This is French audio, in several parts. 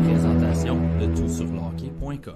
Présentation de toutsurlehockey.com.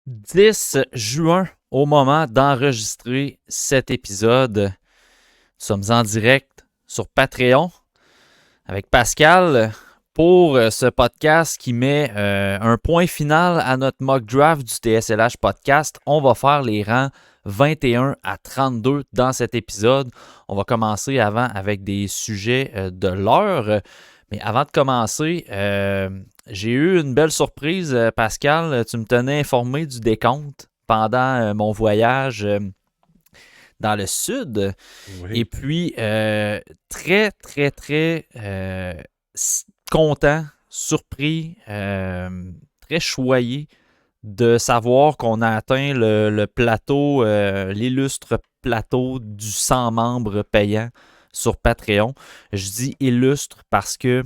« 10 juin, au moment d'enregistrer cet épisode. Nous sommes en direct sur Patreon avec Pascal pour ce podcast qui met un point final à notre mock draft du TSLH podcast. On va faire les rangs 21 à 32 dans cet épisode. On va commencer avant avec des sujets de l'heure. Mais avant de commencer, j'ai eu une belle surprise, Pascal. Tu me tenais informé du décompte pendant mon voyage dans le sud. Oui. Et puis, très, très, très content, surpris, très choyé de savoir qu'on a atteint le plateau, l'illustre plateau du 100 membres payants sur Patreon. Je dis illustre parce que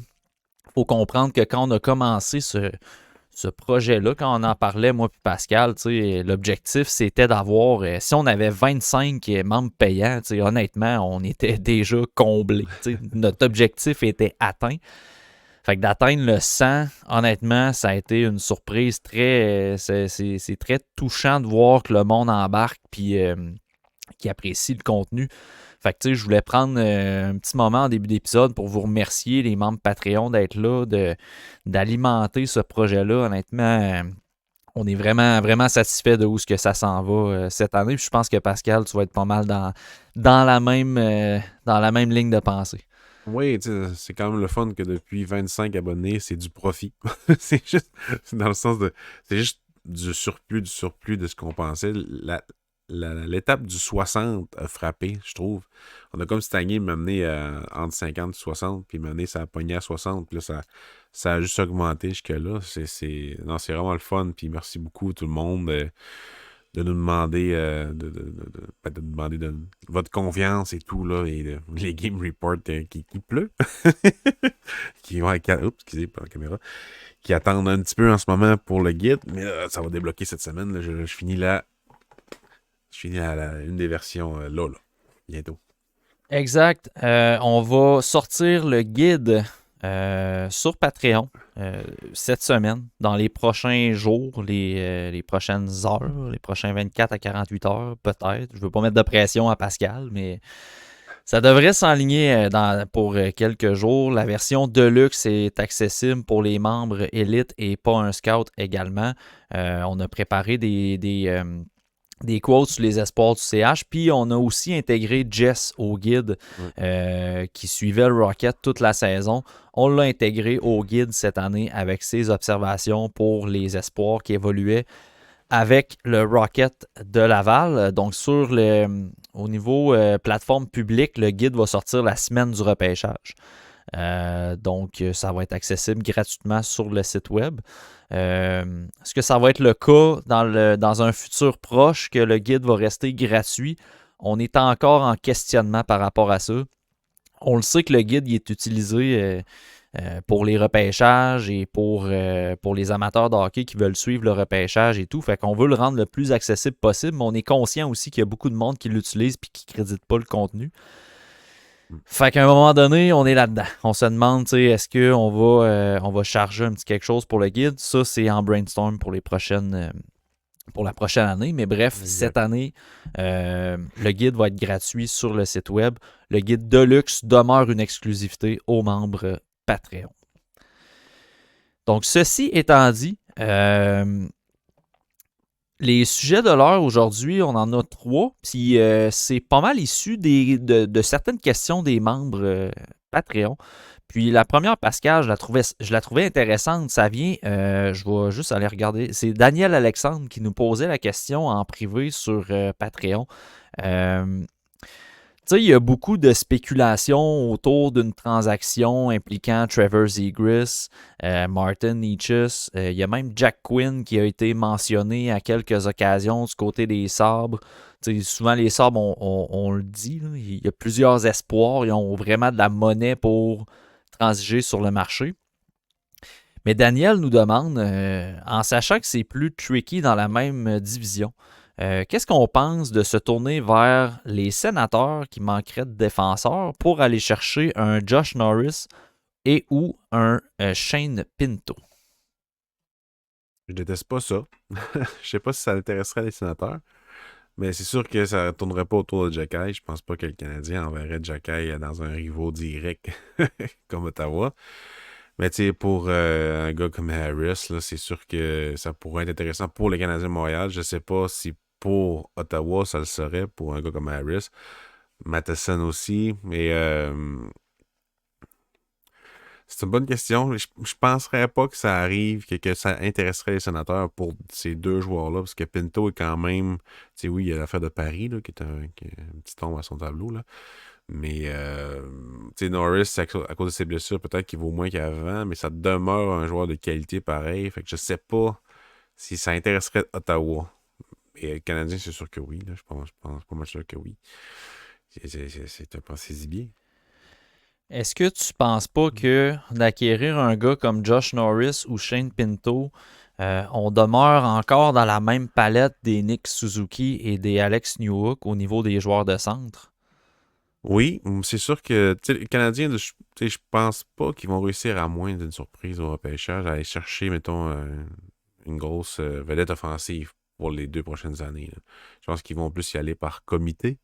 faut comprendre que quand on a commencé ce projet-là, quand on en parlait, moi et Pascal, l'objectif, c'était d'avoir, si on avait 25 membres payants, honnêtement, on était déjà comblés. Notre objectif était atteint. Fait que d'atteindre le 100, honnêtement, ça a été une surprise c'est très touchant de voir que le monde embarque et qui apprécie le contenu. Fait que je voulais prendre un petit moment en début d'épisode pour vous remercier, les membres Patreon, d'être là, d'alimenter ce projet-là. Honnêtement, on est vraiment, vraiment satisfait de où ce que ça s'en va cette année. Puis je pense que Pascal, tu vas être pas mal dans la même ligne de pensée. Oui, c'est quand même le fun que depuis 25 abonnés, c'est du profit. C'est dans le sens de... C'est juste du surplus de ce qu'on pensait. L'étape du 60 a frappé, je trouve. On a comme stagné, m'amener entre 50 et 60, puis m'amener, ça a pogné à 60, puis là, ça a juste augmenté jusque-là. Non, c'est vraiment le fun, puis merci beaucoup tout le monde de nous demander, de demander de votre confiance et tout, là, et les Game Reports qui pleut. Excusez pour la caméra. Qui attendent un petit peu en ce moment pour le guide, mais là, ça va débloquer cette semaine. Là, je finis là. Je finis à une des versions là, bientôt. Exact. On va sortir le guide sur Patreon cette semaine, dans les prochains jours, les prochaines heures, les prochains 24 à 48 heures, peut-être. Je ne veux pas mettre de pression à Pascal, mais ça devrait s'enligner pour quelques jours. La version Deluxe est accessible pour les membres élites et pas un scout également. On a préparé des quotes sur les espoirs du CH, puis on a aussi intégré Jess au guide qui suivait le Rocket toute la saison. On l'a intégré au guide cette année avec ses observations pour les espoirs qui évoluaient avec le Rocket de Laval. Donc au niveau plateforme publique, le guide va sortir la semaine du repêchage. Donc ça va être accessible gratuitement sur le site web. Est-ce que ça va être le cas dans un futur proche que le guide va rester gratuit? On est encore en questionnement par rapport à ça. On le sait que le guide il est utilisé pour les repêchages et pour les amateurs de hockey qui veulent suivre le repêchage et tout. Fait qu'on veut le rendre le plus accessible possible, mais on est conscient aussi qu'il y a beaucoup de monde qui l'utilise et qui ne crédite pas le contenu. Fait qu'à un moment donné, on est là-dedans. On se demande, est-ce qu'on va charger un petit quelque chose pour le guide? Ça, c'est en brainstorm pour la prochaine année. Mais bref, exact. Cette année, le guide va être gratuit sur le site web. Le guide Deluxe demeure une exclusivité aux membres Patreon. Donc, ceci étant dit, Les sujets de l'heure aujourd'hui, on en a 3. Puis c'est pas mal issu de certaines questions des membres Patreon. Puis la première, Pascal, je la trouvais intéressante. Ça vient, je vais juste aller regarder. C'est Daniel Alexandre qui nous posait la question en privé sur Patreon. Euh, Tu sais, il y a beaucoup de spéculations autour d'une transaction impliquant Trevor Zegras, Martin Nietzsche. Il y a même Jack Quinn qui a été mentionné à quelques occasions du côté des Sabres. Tu sais, souvent, les Sabres, on le dit, là, il y a plusieurs espoirs. Ils ont vraiment de la monnaie pour transiger sur le marché. Mais Daniel nous demande, en sachant que c'est plus tricky dans la même division, qu'est-ce qu'on pense de se tourner vers les sénateurs qui manqueraient de défenseurs pour aller chercher un Josh Norris et ou un Shane Pinto? Je déteste pas ça. Je sais pas si ça intéresserait les sénateurs, mais c'est sûr que ça ne tournerait pas autour de Jacky. Je pense pas que le Canadien enverrait Jacky dans un rivaux direct comme Ottawa. Mais tu sais, pour un gars comme Harris, là, c'est sûr que ça pourrait être intéressant pour les Canadiens de Montréal. Je sais pas si pour Ottawa, ça le serait pour un gars comme Harris. Matheson aussi. Mais c'est une bonne question. Je penserais pas que ça arrive, que ça intéresserait les sénateurs pour ces deux joueurs-là, parce que Pinto est quand même. Tu sais, oui, il y a l'affaire de Paris, là, qui est un petit tombe à son tableau, là. Mais, tu sais, Norris, à cause de ses blessures, peut-être qu'il vaut moins qu'avant, mais ça demeure un joueur de qualité pareil. Fait que je sais pas si ça intéresserait Ottawa. Et le Canadien, c'est sûr que oui. Là, je pense pas mal sûr que oui. Pensez-y bien. Est-ce que tu penses pas que d'acquérir un gars comme Josh Norris ou Shane Pinto, on demeure encore dans la même palette des Nick Suzuki et des Alex Newhook au niveau des joueurs de centre? Oui, c'est sûr que tu sais, les Canadiens, je pense pas qu'ils vont réussir à moins d'une surprise au repêchage à aller chercher, mettons, une grosse vedette offensive pour les 2 prochaines années, là. Je pense qu'ils vont plus y aller par comité.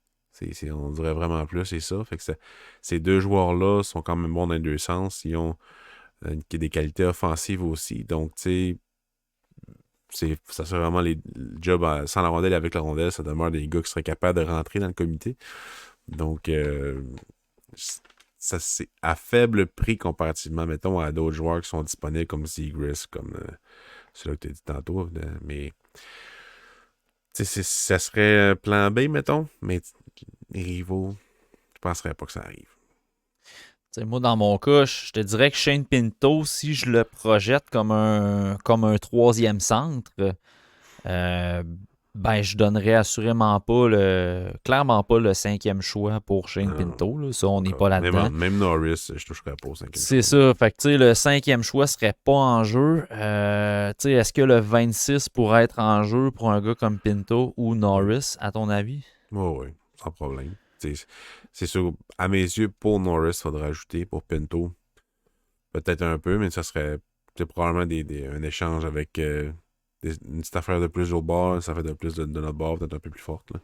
On dirait vraiment plus, c'est ça. Fait que ces deux joueurs-là sont quand même bons dans les deux sens. Ils ont des qualités offensives aussi. Donc, tu sais, ça serait vraiment le job sans la rondelle avec la rondelle. Ça demeure des gars qui seraient capables de rentrer dans le comité. Donc, ça c'est à faible prix comparativement, mettons, à d'autres joueurs qui sont disponibles comme Zegras, comme celui que tu as dit tantôt. Mais, tu sais, ça serait plan B, mettons. Mais les rivaux, je penserais pas que ça arrive. T'sais, moi, dans mon cas, je te dirais que Shane Pinto, si je le projette comme un troisième centre, euh, ben, je donnerais clairement pas le cinquième choix pour Shane Ah, Pinto. Là. Ça, on n'est encore. pas là-dedans. Même Norris, je toucherais pas au cinquième C'est choix. ça. Fait que, tu sais, le cinquième choix serait pas en jeu. Tu sais, est-ce que le 26 pourrait être en jeu pour un gars comme Pinto ou Oui, Norris, à ton avis? oui, sans problème. C'est sûr, à mes yeux, pour Norris, il faudrait ajouter. Pour Pinto, peut-être un peu, mais ça serait probablement un échange avec une petite affaire de plus au bord, ça fait de plus de notre bord, peut-être un peu plus forte, là.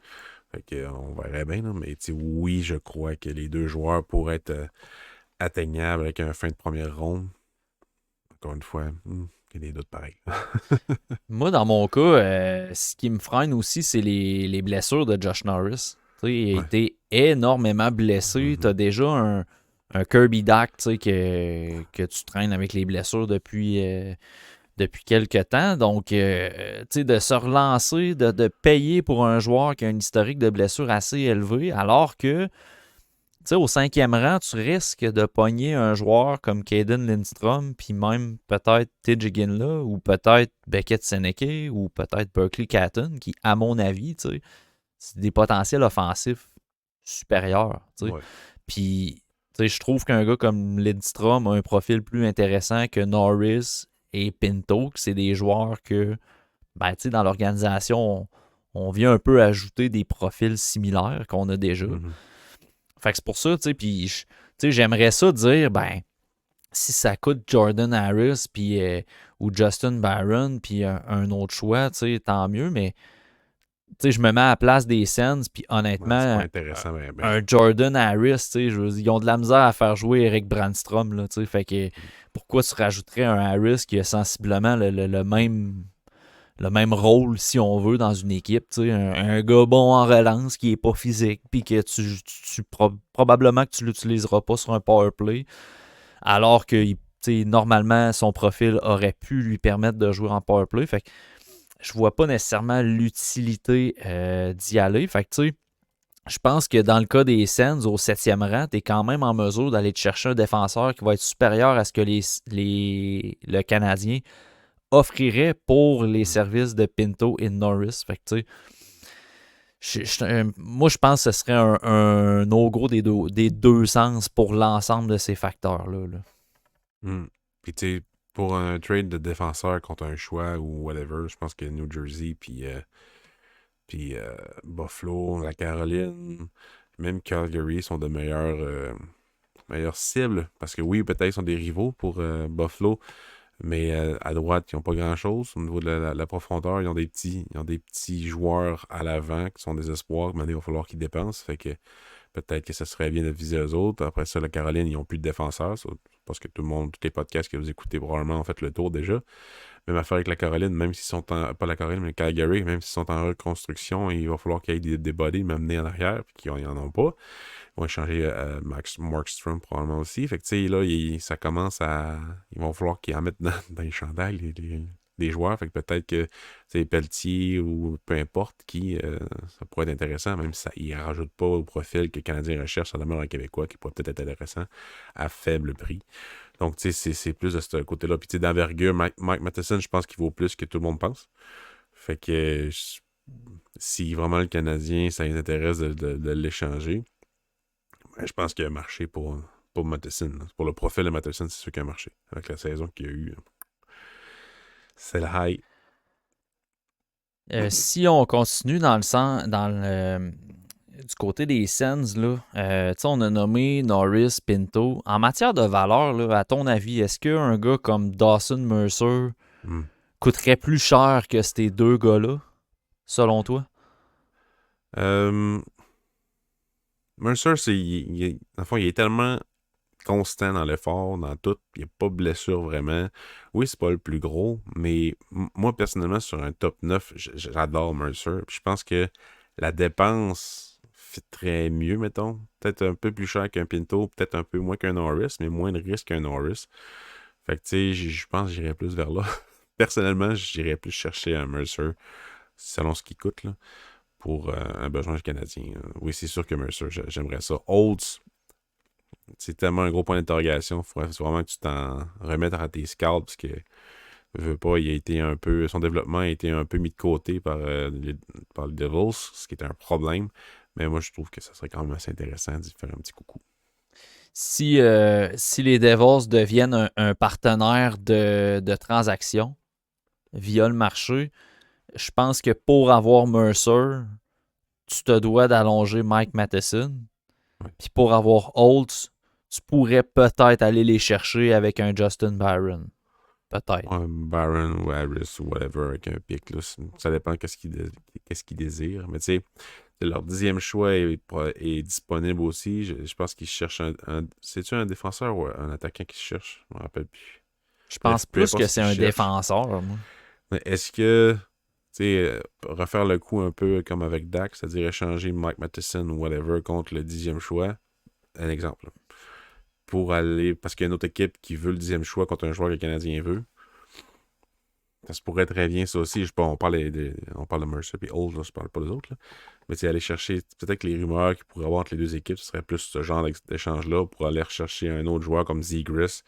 Fait que, on verrait bien, là. Mais oui, je crois que les deux joueurs pourraient être atteignables avec un fin de première ronde. Encore une fois, il y a des doutes pareils. Moi, dans mon cas, ce qui me freine aussi, c'est les blessures de Josh Norris. Tu sais, il a Ouais. été énormément blessé. Tu as Mhm. déjà un Kirby Dack, tu sais, que tu traînes avec les blessures depuis quelques temps. Donc, tu sais, de se relancer, de payer pour un joueur qui a un historique de blessure assez élevé, alors que, tu sais, au cinquième rang, tu risques de pogner un joueur comme Caden Lindstrom, puis même peut-être T.J. Ginla, ou peut-être Beckett Seneke, ou peut-être Berkeley Catton, qui, à mon avis, tu sais, c'est des potentiels offensifs supérieurs, tu sais. Ouais. Puis, tu sais, je trouve qu'un gars comme Lindstrom a un profil plus intéressant que Norris et Pinto, que c'est des joueurs que, ben, tu sais, dans l'organisation, on vient un peu ajouter des profils similaires qu'on a déjà. Mhm. Fait que c'est pour ça, tu sais, puis, tu sais, j'aimerais ça dire, ben, si ça coûte Jordan Harris, puis, ou Justin Barron, puis un autre choix, tu sais, tant mieux, mais, tu sais, je me mets à la place des Sens, puis Ouais, c'est pas honnêtement, intéressant, mais ben. un Jordan Harris, tu sais, ils ont de la misère à faire jouer Eric Brandstrom, là, tu sais, fait que pourquoi tu rajouterais un Harris qui a sensiblement le même rôle, si on veut, dans une équipe. Tu sais, un gars bon en relance qui est pas physique, puis que probablement que tu l'utiliseras pas sur un power play, alors que tu sais, normalement, son profil aurait pu lui permettre de jouer en power play. Fait que je vois pas nécessairement l'utilité d'y aller. Fait que tu sais, je pense que dans le cas des Sens, au 7e rang, tu es quand même en mesure d'aller te chercher un défenseur qui va être supérieur à ce que le Canadien offrirait pour les services de Pinto et de Norris. Fait que, tu sais, moi, je pense que ce serait un no-go des deux sens pour l'ensemble de ces facteurs-là. Là. Puis, tu sais, pour un trade de défenseur contre un choix ou whatever, je pense que New Jersey, puis Buffalo, la Caroline, même Calgary sont de meilleures cibles. Parce que oui, peut-être ils sont des rivaux pour Buffalo, mais à droite, ils n'ont pas grand-chose. Au niveau de la profondeur, ils ont des petits joueurs à l'avant qui sont des espoirs, mais il va falloir qu'ils dépensent. Fait que peut-être que ça serait bien de viser eux autres. Après ça, la Caroline, ils n'ont plus de défenseurs. Parce que tous les podcasts que vous écoutez probablement ont fait le tour déjà. Même affaire avec la Caroline, même s'ils sont pas la Caroline, mais le Calgary, même s'ils sont en reconstruction, il va falloir qu'il y ait des bodies m'amener en arrière, puis qu'ils n'en ont pas. Ils vont échanger Markstrom probablement aussi. Fait que tu sais, là, ça commence à. Il va falloir qu'ils en mettent dans les chandails les joueurs. Fait que peut-être que c'est Pelletier ou peu importe qui, ça pourrait être intéressant, même si ils ne rajoutent pas au profil que le Canadien recherche, ça demeure un Québécois qui pourrait peut-être être intéressant à faible prix. Donc, tu sais, c'est plus de ce côté-là. Puis, tu sais, d'envergure, Mike Matheson, je pense qu'il vaut plus que tout le monde pense. Fait que si vraiment le Canadien, ça les intéresse de l'échanger, ben, je pense qu'il y a un marché pour Matheson. Pour le profil de Matheson, c'est sûr qu'il y a un marché. Avec la saison qu'il y a eu, c'est le high. Si on continue dans le sens, du côté des Sens, là, on a nommé Norris, Pinto. En matière de valeur, là, à ton avis, est-ce qu'un gars comme Dawson Mercer coûterait plus cher que ces deux gars-là, selon toi? Mercer, dans le fond, il est tellement constant dans l'effort, dans tout. Il n'y a pas de blessure vraiment. Oui, c'est pas le plus gros, mais moi, personnellement, sur un top 9, j'adore Mercer. Puis je pense que la dépense fitterait mieux, mettons. Peut-être un peu plus cher qu'un Pinto, peut-être un peu moins qu'un Norris, mais moins de risque qu'un Norris. Fait que, tu sais, je pense que j'irais plus vers là. Personnellement, j'irais plus chercher un Mercer, selon ce qu'il coûte, là, pour un besoin canadien. Oui, c'est sûr que Mercer, j'aimerais ça. Olds, c'est tellement un gros point d'interrogation. Il faudrait vraiment que tu t'en remettes à tes scouts parce que veut pas, son développement a été un peu mis de côté par les Devils, ce qui est un problème. Mais moi, je trouve que ça serait quand même assez intéressant d'y faire un petit coucou. Si les Devils deviennent un partenaire de transaction via le marché, je pense que pour avoir Mercer, tu te dois d'allonger Mike Matheson. Ouais. Puis pour avoir Holtz, tu pourrais peut-être aller les chercher avec un Justin Barron. Peut-être. Ouais, Barron ou Harris ou whatever avec un pic. Là, ça dépend qu'est-ce qu'ils désirent. Mais tu sais, leur 10e choix est disponible aussi. Je pense qu'ils cherchent c'est-tu un défenseur ou un attaquant qui se cherche? Je me rappelle plus. Je pense plus que c'est un cherchent. défenseur, moi. Mais est-ce que, tu sais, refaire le coup un peu comme avec Dak, c'est-à-dire échanger Mike Matheson ou whatever contre le 10e choix, un exemple. Pour aller, parce qu'il y a une autre équipe qui veut le 10e choix contre un joueur que le Canadien veut. Ça se pourrait très bien, ça aussi. On parle de Mercer et Old, là, je parle pas des autres. Là. Mais tu sais, aller chercher, peut-être que les rumeurs qu'il pourrait y avoir entre les deux équipes, ce serait plus ce genre d'échange-là pour aller rechercher un autre joueur comme Zegras.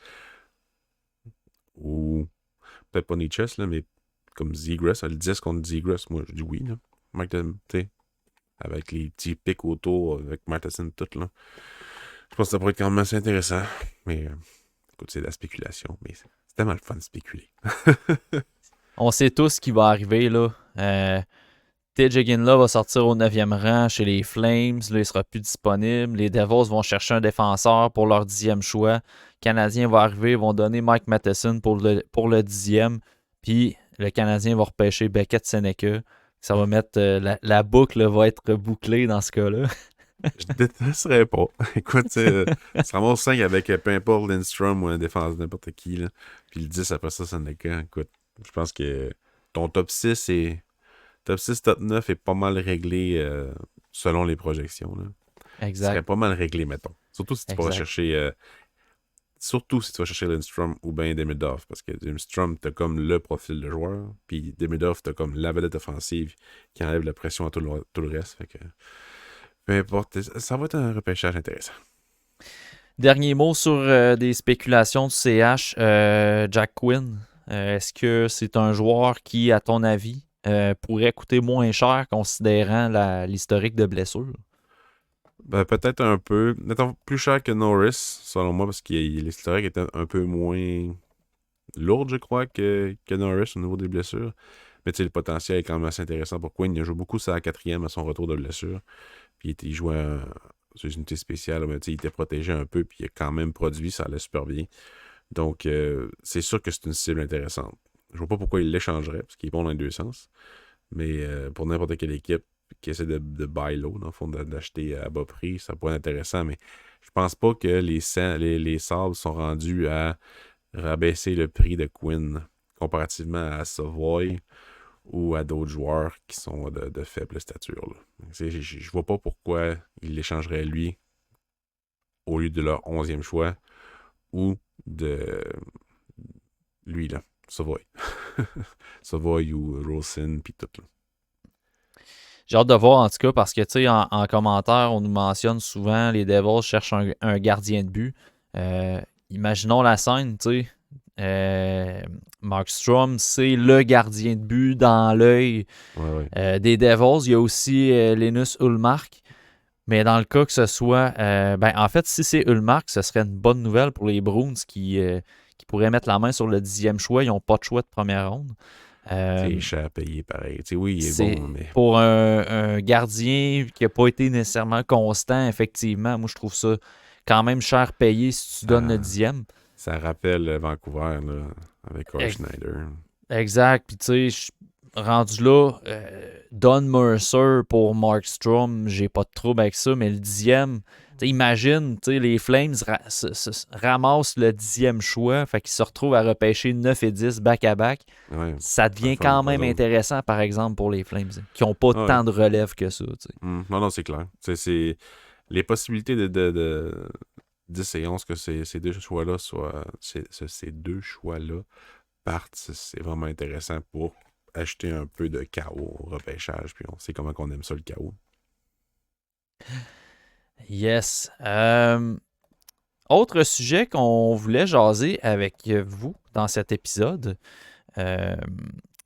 Ou peut-être pas Nietzsche, là, mais comme Zegras, le 10 contre Zegras, moi je dis oui. Là. Mike, avec les petits pics autour, avec Matheson, tout là. Je pense que ça pourrait être quand même assez intéressant. Mais écoute, c'est de la spéculation. Mais c'est tellement le fun de spéculer. On sait tous ce qui va arriver, là. TJ Ginla va sortir au 9e rang chez les Flames. Là, il sera plus disponible. Les Devils vont chercher un défenseur pour leur 10e choix. Les Canadiens vont arriver, vont donner Mike Matheson pour le 10e. Puis le Canadien va repêcher Beckett Seneca. Ça va mettre la boucle va être bouclée dans ce cas-là. Je détesterais pas. Écoute, ça ramasse 5 avec peu importe Lindstrom ou un défenseur, n'importe qui. Là. Puis le 10 après ça, Seneca. Écoute, je pense que ton top 6 top 9 est pas mal réglé selon les projections. Là. Il serait Exact. pas mal réglé, mettons. Exact. Surtout si tu vas chercher Lindstrom ou bien Demidov, parce que Lindstrom, t'as comme le profil de joueur, puis Demidov, t'as comme la vedette offensive qui enlève la pression à tout le reste. Fait que, peu importe, ça va être un repêchage intéressant. Dernier mot sur des spéculations du CH. Jack Quinn. Est-ce que c'est un joueur qui, à ton avis, pourrait coûter moins cher considérant l'historique de blessure? Ben, peut-être un peu, mettons, plus cher que Norris, selon moi, parce que l'historique était un peu moins lourde, je crois, que Norris au niveau des blessures. Mais tu sais, le potentiel est quand même assez intéressant pour Quinn. Il a joué beaucoup ça à quatrième à son retour de blessure. Puis il jouait sur une unité spéciale, mais tu sais, il était protégé un peu, puis il a quand même produit, ça allait super bien. Donc, c'est sûr que c'est une cible intéressante. Je vois pas pourquoi il l'échangerait, parce qu'il est bon dans les deux sens. Mais pour n'importe quelle équipe qui essaie de buy low, dans le fond, d'acheter à bas prix, ça pourrait être intéressant. Mais je pense pas que les Sabres sont rendus à rabaisser le prix de Quinn comparativement à Savoy ou à d'autres joueurs qui sont de faible stature. Là. Je vois pas pourquoi ils l'échangeraient lui au lieu de leur 11e choix ou de lui, là, Savoy. Savoy ou Rolson, puis tout. Là. J'ai hâte de voir en tout cas parce que tu sais, en commentaire, on nous mentionne souvent les Devils cherchent un gardien de but. Imaginons la scène, tu sais. Markstrom, c'est le gardien de but dans l'œil Ouais. des Devils. Il y a aussi Linus Ullmark. Mais dans le cas que ce soit... ben, en fait, si c'est Ullmark, ce serait une bonne nouvelle pour les Bruins qui pourraient mettre la main sur le 10e choix. Ils n'ont pas de choix de première ronde. C'est cher à payer, pareil. T'sais, oui, il est C'est bon, mais... pour un gardien qui n'a pas été nécessairement constant, effectivement. Moi, je trouve ça quand même cher payé si tu donnes le Ça, 10e. ça rappelle Vancouver, là, avec Corey Ex- Schneider. Exact. Puis, tu sais, rendu là, Don Mercer pour Markstrom, j'ai pas de trouble avec ça, mais le 10e, imagine, les Flames ramassent le 10e choix, fait qu'ils se retrouvent à repêcher 9 et 10 back-à-back. Ouais, Ça c'est le devient fun quand pour eux même autres. intéressant, par exemple, pour les Flames, qui n'ont pas Ah ouais. tant de relève que ça. Non, non, c'est clair. C'est les possibilités de 10 et 11 que ces deux choix-là ces deux choix-là partent, c'est vraiment intéressant pour acheter un peu de chaos au repêchage. Puis on sait comment on aime ça, le chaos. Yes. Autre sujet qu'on voulait jaser avec vous dans cet épisode, euh,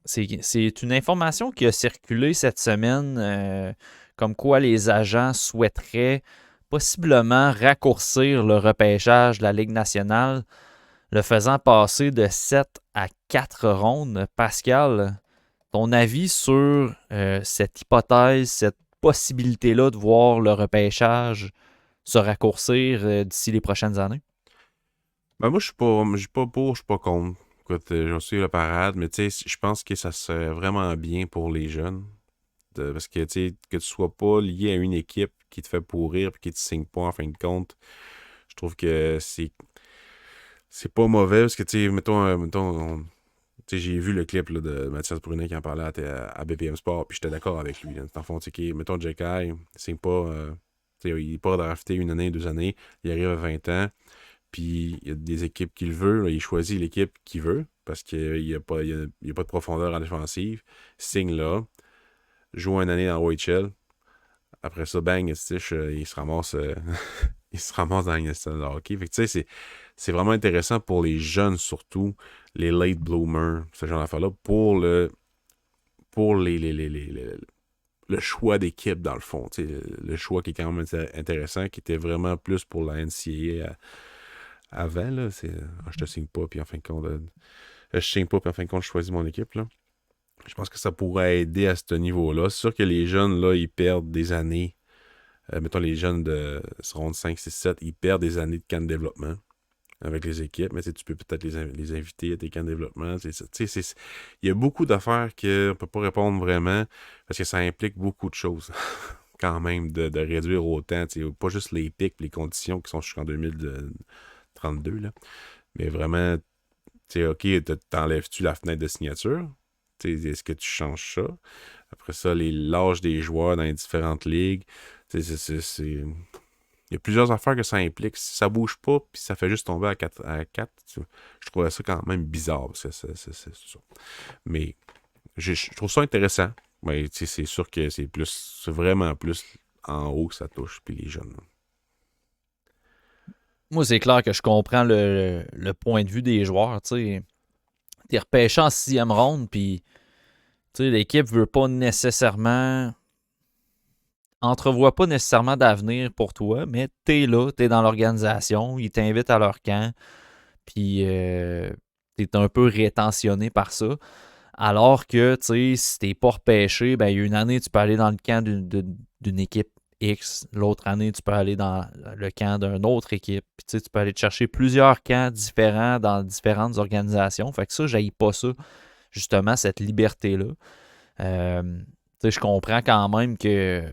c'est une information qui a circulé cette semaine, comme quoi les agents souhaiteraient possiblement raccourcir le repêchage de la Ligue nationale, le faisant passer de 7 à 4 rondes. Pascal, ton avis sur cette hypothèse, cette possibilité-là de voir le repêchage se raccourcir d'ici les prochaines années? Ben moi, je suis pas pour, je suis pas contre. Écoute, j'en suis la parade, mais tu sais, je pense que ça serait vraiment bien pour les jeunes. Parce que, tu sais, que tu sois pas lié à une équipe qui te fait pourrir et qui te signe pas en fin de compte, je trouve que c'est pas mauvais. Parce que, tu sais, tu sais, j'ai vu le clip là, de Mathias Brunet qui en parlait à BPM Sport, puis j'étais d'accord avec lui. Là. Dans le fond, tu sais, mettons, J.K., il signe pas, tu sais, il est pas drafté une année, 2 années, il arrive à 20 ans, puis il y a des équipes qu'il veut, là, il choisit l'équipe qu'il veut, parce qu'il n'y a, pas- il y a pas de profondeur en défensive, signe là, joue une année dans OHL, après ça, bang, il se ramasse, il se ramasse dans la Ligue nationale de hockey. Fait que, tu sais, c'est vraiment intéressant pour les jeunes, surtout, les late bloomers, ce genre d'affaires-là, pour le choix d'équipe, dans le fond. Tu sais, le choix qui est quand même intéressant, qui était vraiment plus pour la NCAA avant, là. Je te signe pas, puis en fin de compte, je signe pas, puis en fin de compte, je choisis mon équipe, là. Je pense que ça pourrait aider à ce niveau-là. C'est sûr que les jeunes, là, ils perdent des années. Mettons, les jeunes de seconde 5, 6, 7, ils perdent des années de camp de développement avec les équipes, mais tu sais, tu peux peut-être les inviter à tes camps de développement. Tu sais, il y a beaucoup d'affaires qu'on ne peut pas répondre vraiment parce que ça implique beaucoup de choses quand même de réduire autant. Tu sais, pas juste les pics, les conditions qui sont jusqu'en 2032, là, mais vraiment, tu sais, OK, t'enlèves-tu la fenêtre de signature? Est-ce que tu changes ça? Après ça, l'âge des joueurs dans les différentes ligues. Il y a plusieurs affaires que ça implique. Si ça bouge pas, puis ça fait juste tomber à 4, je trouvais ça quand même bizarre. C'est ça. Mais je trouve ça intéressant. Mais c'est sûr que c'est vraiment plus en haut que ça touche, puis les jeunes. Moi, c'est clair que je comprends le point de vue des joueurs. T'es repêché en 6e ronde, puis l'équipe veut pas nécessairement. Entrevoit pas nécessairement d'avenir pour toi, mais t'es là, t'es dans l'organisation, ils t'invitent à leur camp, puis t'es un peu rétentionné par ça. Alors que, si t'es pas repêché, ben, il y a une année, tu peux aller dans le camp d'une équipe X, l'autre année, tu peux aller dans le camp d'une autre équipe, puis tu peux aller te chercher plusieurs camps différents dans différentes organisations. Fait que ça, j'haïs pas ça, justement, cette liberté-là. Je comprends quand même que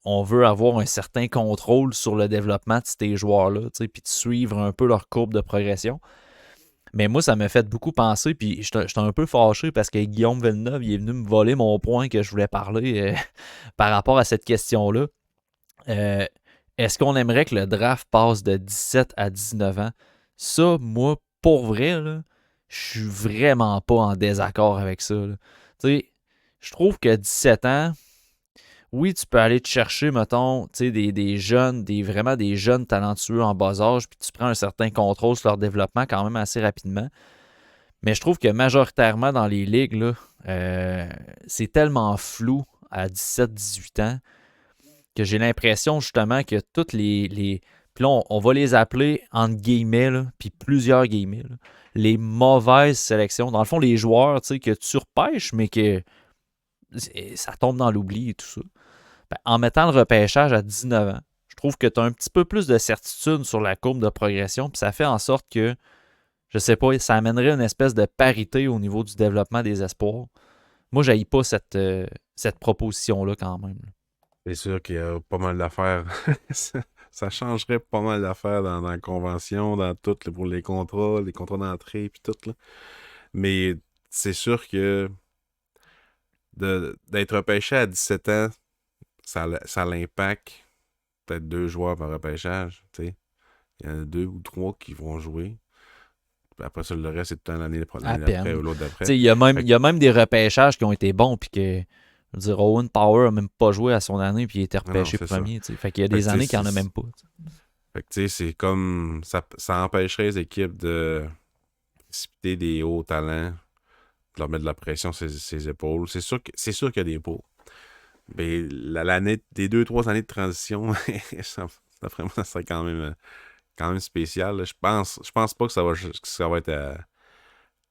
on veut avoir un certain contrôle sur le développement de ces joueurs-là, puis de suivre un peu leur courbe de progression. Mais moi, ça m'a fait beaucoup penser, puis j'étais un peu fâché parce que Guillaume Villeneuve, il est venu me voler mon point que je voulais parler par rapport à cette question-là. Est-ce qu'on aimerait que le draft passe de 17 à 19 ans? Ça, moi, pour vrai, là, je suis vraiment pas en désaccord avec ça. Je trouve que 17 ans, oui, tu peux aller te chercher, mettons, des jeunes, vraiment des jeunes talentueux en bas âge, puis tu prends un certain contrôle sur leur développement quand même assez rapidement. Mais je trouve que majoritairement dans les ligues, là, c'est tellement flou à 17-18 ans que j'ai l'impression justement que toutes les puis là, on va les appeler entre guillemets, là, puis plusieurs guillemets, là, les mauvaises sélections. Dans le fond, les joueurs que tu repêches, mais que ça tombe dans l'oubli et tout ça. Ben, en mettant le repêchage à 19 ans, je trouve que tu as un petit peu plus de certitude sur la courbe de progression, puis ça fait en sorte que, je sais pas, ça amènerait une espèce de parité au niveau du développement des espoirs. Moi, j'haïs pas cette proposition-là quand même. C'est sûr qu'il y a pas mal d'affaires. Ça changerait pas mal d'affaires dans la convention, dans tout, là, pour les contrats d'entrée, puis tout. Là. Mais c'est sûr que d'être repêché à 17 ans, ça l'impact peut-être 2 joueurs par repêchage. Il y en a 2 ou 3 qui vont jouer. Puis après ça, le reste, c'est tout le temps l'année d'après ou l'autre d'après. Il y a même des repêchages qui ont été bons, puis que, je veux dire, Owen Power n'a même pas joué à son année, puis il était repêché premier. Fait qu'il y a des années qu'il n'y en a même pas. Fait que, tu sais, c'est comme. Ça empêcherait les équipes de précipiter des hauts talents, de leur mettre de la pression sur ses épaules. C'est sûr qu'il y a des pots. Mais l'année, des 2-3 années de transition, d'après moi, ça serait quand même spécial. Là. Je pense pas que ça va être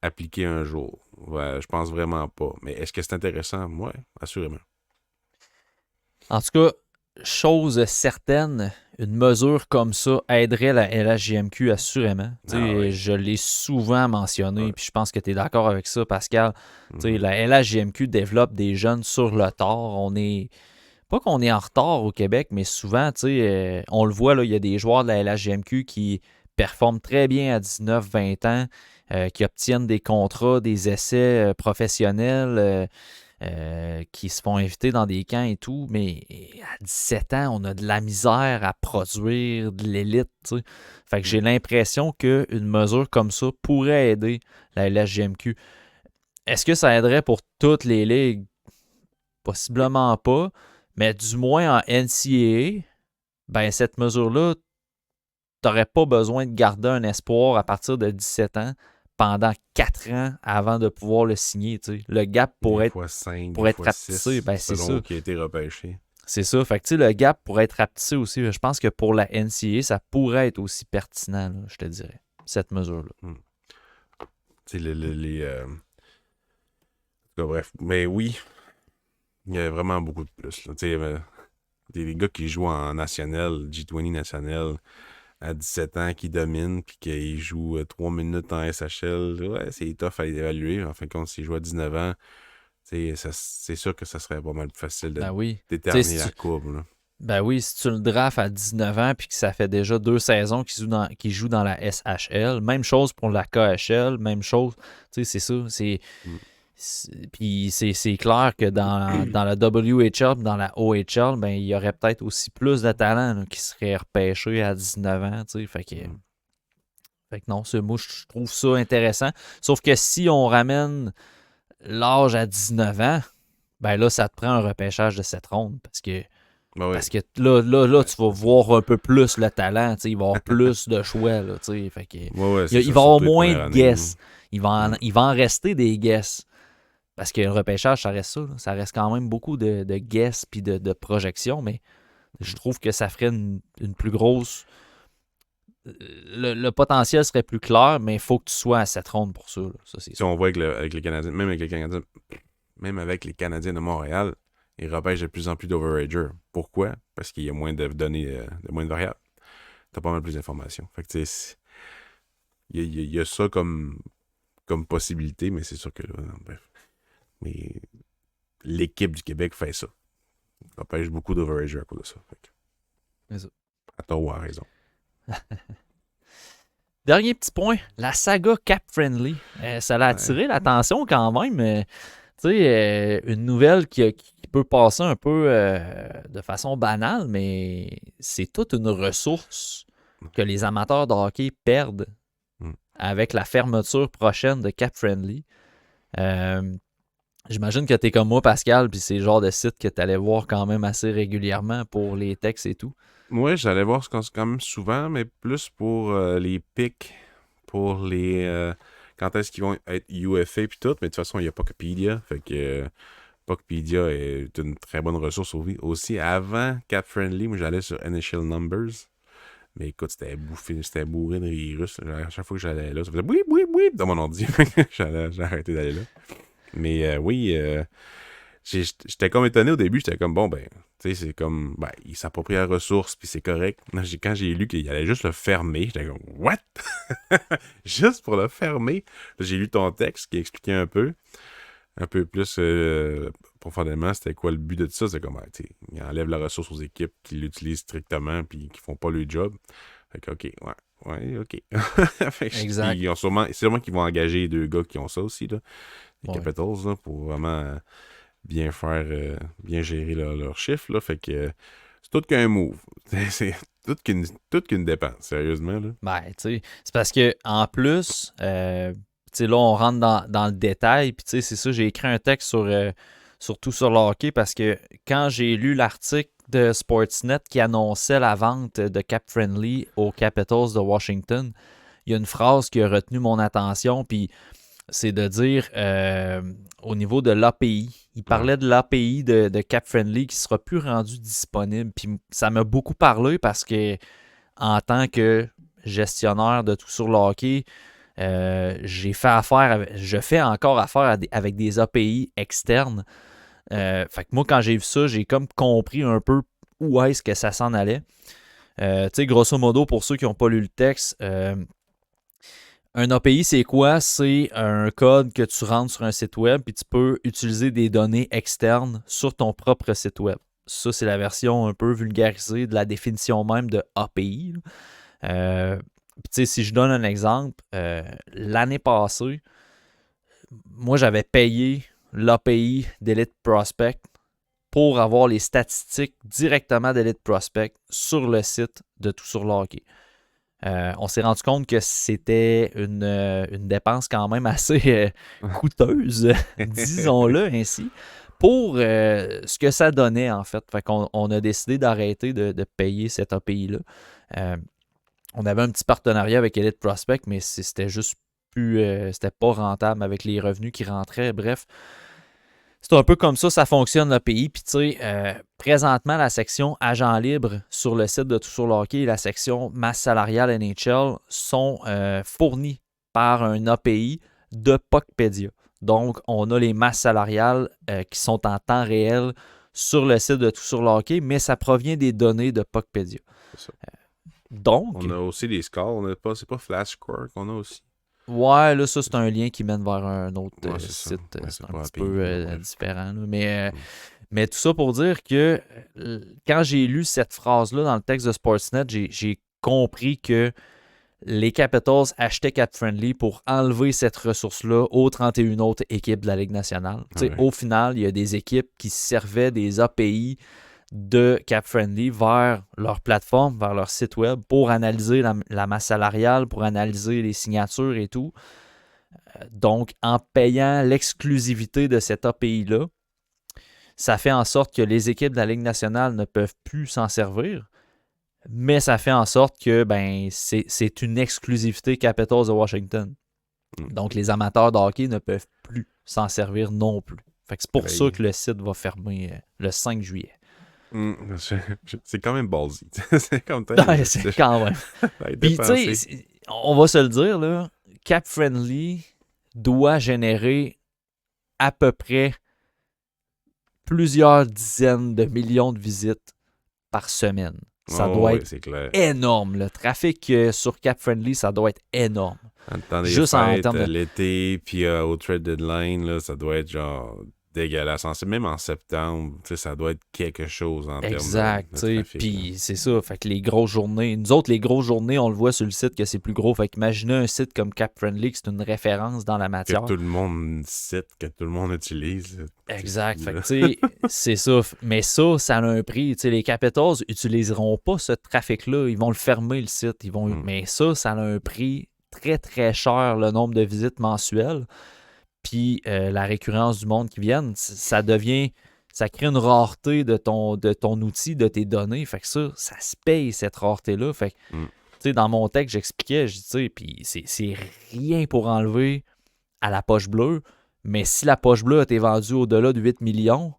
appliqué un jour. Ouais, je pense vraiment pas. Mais est-ce que c'est intéressant? Ouais, assurément. En tout cas, chose certaine, une mesure comme ça aiderait la LHJMQ assurément. Oui. Je l'ai souvent mentionné, puis je pense que tu es d'accord avec ça, Pascal. La LHJMQ développe des jeunes sur le tard. Pas qu'on est en retard au Québec, mais souvent, on le voit, il y a des joueurs de la LHJMQ qui performent très bien à 19-20 ans, qui obtiennent des contrats, des essais professionnels, qui se font inviter dans des camps et tout, mais à 17 ans, on a de la misère à produire de l'élite. Fait que j'ai l'impression qu'une mesure comme ça pourrait aider la LHJMQ. Est-ce que ça aiderait pour toutes les ligues? Possiblement pas. Mais du moins en NCAA, ben cette mesure-là, tu n'aurais pas besoin de garder un espoir à partir de 17 ans pendant 4 ans avant de pouvoir le signer. T'sais. Le gap pourrait être rapetissé. Ben, c'est ça. Qui a été repêché. C'est ça. Fait que le gap pourrait être rapetissé aussi. Je pense que pour la NCAA, ça pourrait être aussi pertinent, là, je te dirais, cette mesure-là. Tu sais, bref. Mais oui. Il y a vraiment beaucoup de plus. Des gars qui jouent en national, G20 national, à 17 ans, qui dominent, puis qui jouent 3 minutes en SHL. Ouais, c'est tough à évaluer. En fin de compte, s'ils jouent à 19 ans, c'est sûr que ça serait pas mal plus facile de déterminer la courbe. Là. Ben oui, si tu le drafts à 19 ans, puis que ça fait déjà 2 saisons qu'il joue dans la SHL, même chose pour la KHL, même chose. C'est ça. Puis c'est clair que dans la WHL, dans la OHL, ben, il y aurait peut-être aussi plus de talents là, qui seraient repêchés à 19 ans. Fait que non, moi, je trouve ça intéressant. Sauf que si on ramène l'âge à 19 ans, ben là, ça te prend un repêchage de 7 rondes. Parce que là, tu vas voir un peu plus le talent. Il va y avoir plus de choix. Là, fait que, il va y avoir moins de guess. Il va en rester des guess. Parce que le repêchage, ça reste ça. Là. Ça reste quand même beaucoup de guess puis de projections, mais je trouve que ça ferait une plus grosse. Le potentiel serait plus clair, mais il faut que tu sois à 7 rondes pour ça. Là. Ça c'est si on voit avec les Canadiens, même avec les Canadiens de Montréal, ils repêchent de plus en plus d'overagers. Pourquoi? Parce qu'il y a moins de données, moins de variables. T'as pas mal plus d'informations. Fait que tu sais, il y a ça comme possibilité, mais c'est sûr que là, bref. Mais l'équipe du Québec fait ça. Il repêche beaucoup d'overagers à cause de ça. C'est ça. À tort ou à raison. Dernier petit point, la saga Cap Friendly. Ça l'a attiré l'attention quand même. Tu sais, une nouvelle qui peut passer un peu de façon banale, mais c'est toute une ressource que les amateurs de hockey perdent avec la fermeture prochaine de Cap Friendly. J'imagine que tu es comme moi, Pascal, puis c'est le genre de site que tu allais voir quand même assez régulièrement pour les textes et tout. Oui, j'allais voir quand même souvent, mais plus pour les pics, pour les... quand est-ce qu'ils vont être UFA puis tout, mais de toute façon, il y a Puckpedia, fait que Puckpedia est une très bonne ressource aussi. Avant Cap Friendly, moi j'allais sur Initial Numbers, mais écoute, c'était bourré de virus. À chaque fois que j'allais là, ça faisait oui, oui, oui dans mon ordi. J'ai arrêté d'aller là. Mais oui, j'étais comme étonné au début, j'étais comme bon, ben, tu sais, c'est comme, ben, il s'approprie la ressource, puis c'est correct. Quand j'ai lu qu'il allait juste le fermer, j'étais comme, what? Juste pour le fermer? Là, j'ai lu ton texte qui expliquait un peu plus profondément, c'était quoi le but de tout ça. C'est comme, ben, tu sais, il enlève la ressource aux équipes qui l'utilisent strictement, puis qui font pas le job. Fait que, ok, ouais, ok. Exact. C'est sûrement qu'ils vont engager 2 gars qui ont ça aussi, là. Les Ouais. Capitals, là, pour vraiment bien faire, bien gérer leurs chiffres, là. Fait que c'est tout qu'un move. C'est tout qu'une dépense, sérieusement, là. Ben, tu sais, c'est parce que en plus, tu sais, là, on rentre dans le détail, puis tu sais, c'est ça, j'ai écrit un texte surtout sur le hockey, parce que quand j'ai lu l'article de Sportsnet qui annonçait la vente de Cap Friendly aux Capitals de Washington, il y a une phrase qui a retenu mon attention, puis c'est de dire au niveau de l'API, il parlait de l'API de Cap Friendly qui sera plus rendu disponible. Puis ça m'a beaucoup parlé parce que en tant que gestionnaire de tout sur le hockey, je fais encore affaire avec des API externes. Fait que moi, quand j'ai vu ça, j'ai comme compris un peu où est-ce que ça s'en allait. Tu sais, grosso modo, pour ceux qui n'ont pas lu le texte, un API, c'est quoi? C'est un code que tu rentres sur un site web puis tu peux utiliser des données externes sur ton propre site web. Ça, c'est la version un peu vulgarisée de la définition même de API. Si je donne un exemple, l'année passée, moi, j'avais payé l'API d'Elite Prospect pour avoir les statistiques directement d'Elite Prospect sur le site de Tout sur le hockey. On s'est rendu compte que c'était une dépense quand même assez coûteuse, disons-le ainsi, pour ce que ça donnait en fait. Fait qu'on a décidé d'arrêter de payer cette API-là. On avait un petit partenariat avec Elite Prospect, mais c'était juste plus. C'était pas rentable avec les revenus qui rentraient. Bref. C'est un peu comme ça fonctionne l'API. Puis, tu sais, présentement, la section agent libre sur le site de Tout sur le hockey et la section masse salariale NHL sont fournis par un API de Puckpedia. Donc, on a les masses salariales qui sont en temps réel sur le site de Tout sur le hockey, mais ça provient des données de Puckpedia. C'est ça. Donc, on a aussi des scores. C'est pas Flash Score qu'on a aussi. Ouais, là, ça, c'est un lien qui mène vers un autre site. C'est un petit API, peu différent. Là. Mais tout ça pour dire que quand j'ai lu cette phrase-là dans le texte de Sportsnet, j'ai compris que les Capitals achetaient Cap-Friendly pour enlever cette ressource-là aux 31 autres équipes de la Ligue nationale. Ouais. Au final, il y a des équipes qui servaient des API de Cap-Friendly vers leur plateforme, vers leur site web pour analyser la masse salariale, pour analyser les signatures et tout. Donc, en payant l'exclusivité de cette API-là, ça fait en sorte que les équipes de la Ligue nationale ne peuvent plus s'en servir, mais ça fait en sorte que c'est une exclusivité Capitals de Washington. Donc, les amateurs de hockey ne peuvent plus s'en servir non plus. Fait que c'est pour ça que le site va fermer le 5 juillet. C'est quand même ballsy. C'est quand même. Puis, tu sais, on va se le dire, là, Cap-Friendly doit générer à peu près plusieurs dizaines de millions de visites par semaine. Ça doit être énorme. Le trafic sur Cap-Friendly, ça doit être énorme. Juste en termes de l'été, puis au trade deadline, là, ça doit être genre dégueulasse. Même en septembre, ça doit être quelque chose en termes de trafic. Puis c'est ça. Fait que les grosses journées, nous autres, les grosses journées, on le voit sur le site que c'est plus gros. Fait qu'imaginez un site comme Cap-Friendly, que c'est une référence dans la matière. Que tout le monde cite, que tout le monde utilise. Exact. Fait que tu sais, c'est ça. Mais ça a un prix. T'sais, les Capitals n'utiliseront pas ce trafic-là. Ils vont le fermer, le site. Mais ça a un prix très, très cher, le nombre de visites mensuelles. Puis la récurrence du monde qui viennent, ça crée une rareté de ton outil, de tes données. Fait que ça se paye, cette rareté-là. Fait que, tu sais, dans mon texte, j'expliquais, tu sais, puis c'est rien pour enlever à la poche bleue, mais si la poche bleue a été vendue au-delà de 8 millions,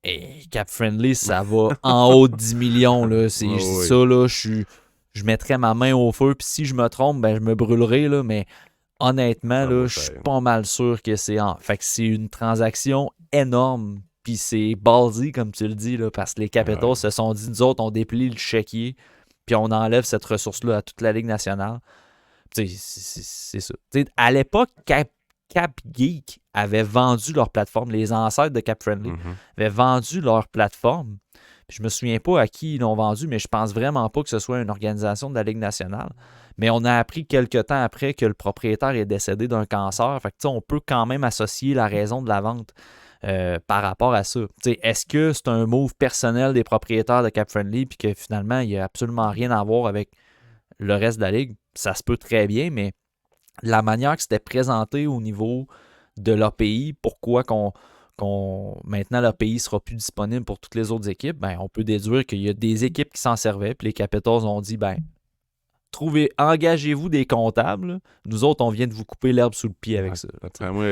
et Cap-Friendly, ça va en haut de 10 millions, là. Ça, là, je mettrais ma main au feu, puis si je me trompe, je me brûlerai, là, mais honnêtement, là, je suis pas mal sûr que c'est Fait que c'est une transaction énorme, puis c'est ballsy, comme tu le dis, là, parce que les Capitals se sont dit, nous autres, on déplie le chéquier, puis on enlève cette ressource-là à toute la Ligue nationale. C'est ça. T'sais, à l'époque, Cap Geek avait vendu leur plateforme, les ancêtres de Cap Friendly avaient vendu leur plateforme. Puis je me souviens pas à qui ils l'ont vendu, mais je pense vraiment pas que ce soit une organisation de la Ligue nationale. Mais on a appris quelques temps après que le propriétaire est décédé d'un cancer. Fait que on peut quand même associer la raison de la vente par rapport à ça. T'sais, est-ce que c'est un move personnel des propriétaires de Cap Friendly puis que finalement, il n'y a absolument rien à voir avec le reste de la Ligue? Ça se peut très bien, mais la manière que c'était présenté au niveau de l'API, pourquoi maintenant l'API ne sera plus disponible pour toutes les autres équipes, on peut déduire qu'il y a des équipes qui s'en servaient, puis les Capitals ont dit, engagez-vous des comptables, nous autres, on vient de vous couper l'herbe sous le pied avec ça. Après moi,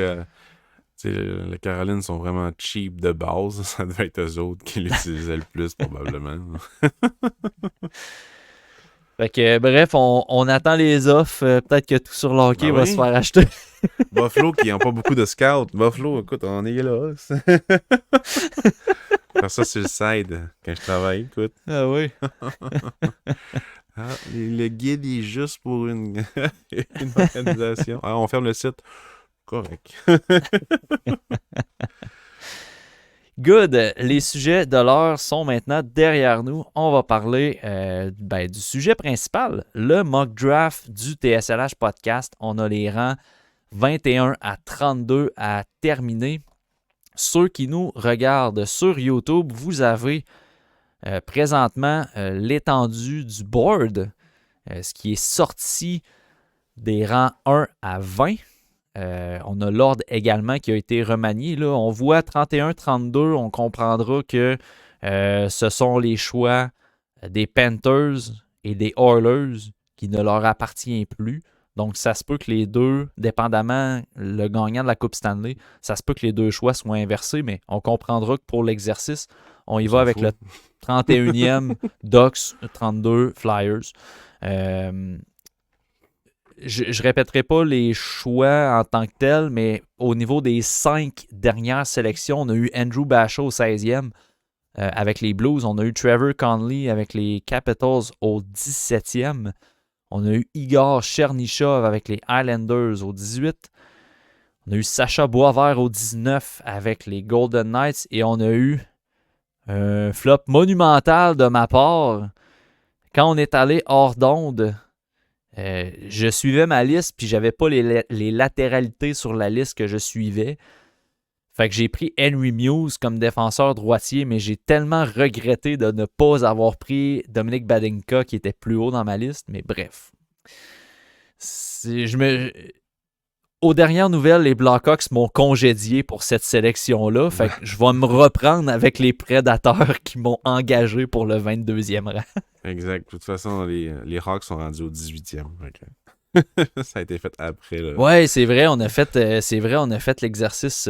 les Carolines sont vraiment cheap de base, ça devait être eux autres qui l'utilisaient le plus, probablement. Fait que, bref, on attend les offres. Peut-être que tout sur le hockey va se faire acheter. Buffalo, qui n'ont pas beaucoup de scouts. Buffalo, écoute, on est là. Faire ça sur le side quand je travaille, écoute. Ah oui. Le guide est juste pour une organisation. On ferme le site. Correct. Good. Les sujets de l'heure sont maintenant derrière nous. On va parler du sujet principal, le mock draft du TSLH Podcast. On a les rangs 21 à 32 à terminer. Ceux qui nous regardent sur YouTube, vous avez présentement l'étendue du board, ce qui est sorti des rangs 1 à 20. On a l'ordre également qui a été remanié. Là. On voit 31-32, on comprendra que ce sont les choix des Panthers et des Oilers qui ne leur appartiennent plus. Donc, ça se peut que les deux, dépendamment le gagnant de la Coupe Stanley, ça se peut que les deux choix soient inversés, mais on comprendra que pour l'exercice, on y va avec le 31e Ducks, 32 Flyers. Je répéterai pas les choix en tant que tels, mais au niveau des 5 dernières sélections, on a eu Andrew Bashaw au 16e avec les Blues. On a eu Trevor Conley avec les Capitals au 17e. On a eu Igor Chernyshov avec les Islanders au 18. On a eu Sacha Boisvert au 19 avec les Golden Knights. Et on a eu un flop monumental de ma part quand on est allé hors d'onde. Je suivais ma liste, puis j'avais pas les latéralités sur la liste que je suivais. Fait que j'ai pris Henry Muse comme défenseur droitier, mais j'ai tellement regretté de ne pas avoir pris Dominic Badinka qui était plus haut dans ma liste. Mais bref. Aux dernières nouvelles, les Blackhawks m'ont congédié pour cette sélection-là. Fait que je vais me reprendre avec les Prédateurs qui m'ont engagé pour le 22e rang. Exact. De toute façon, les Hawks sont rendus au 18e. Ça a été fait après. Là. Ouais, c'est vrai, on a fait l'exercice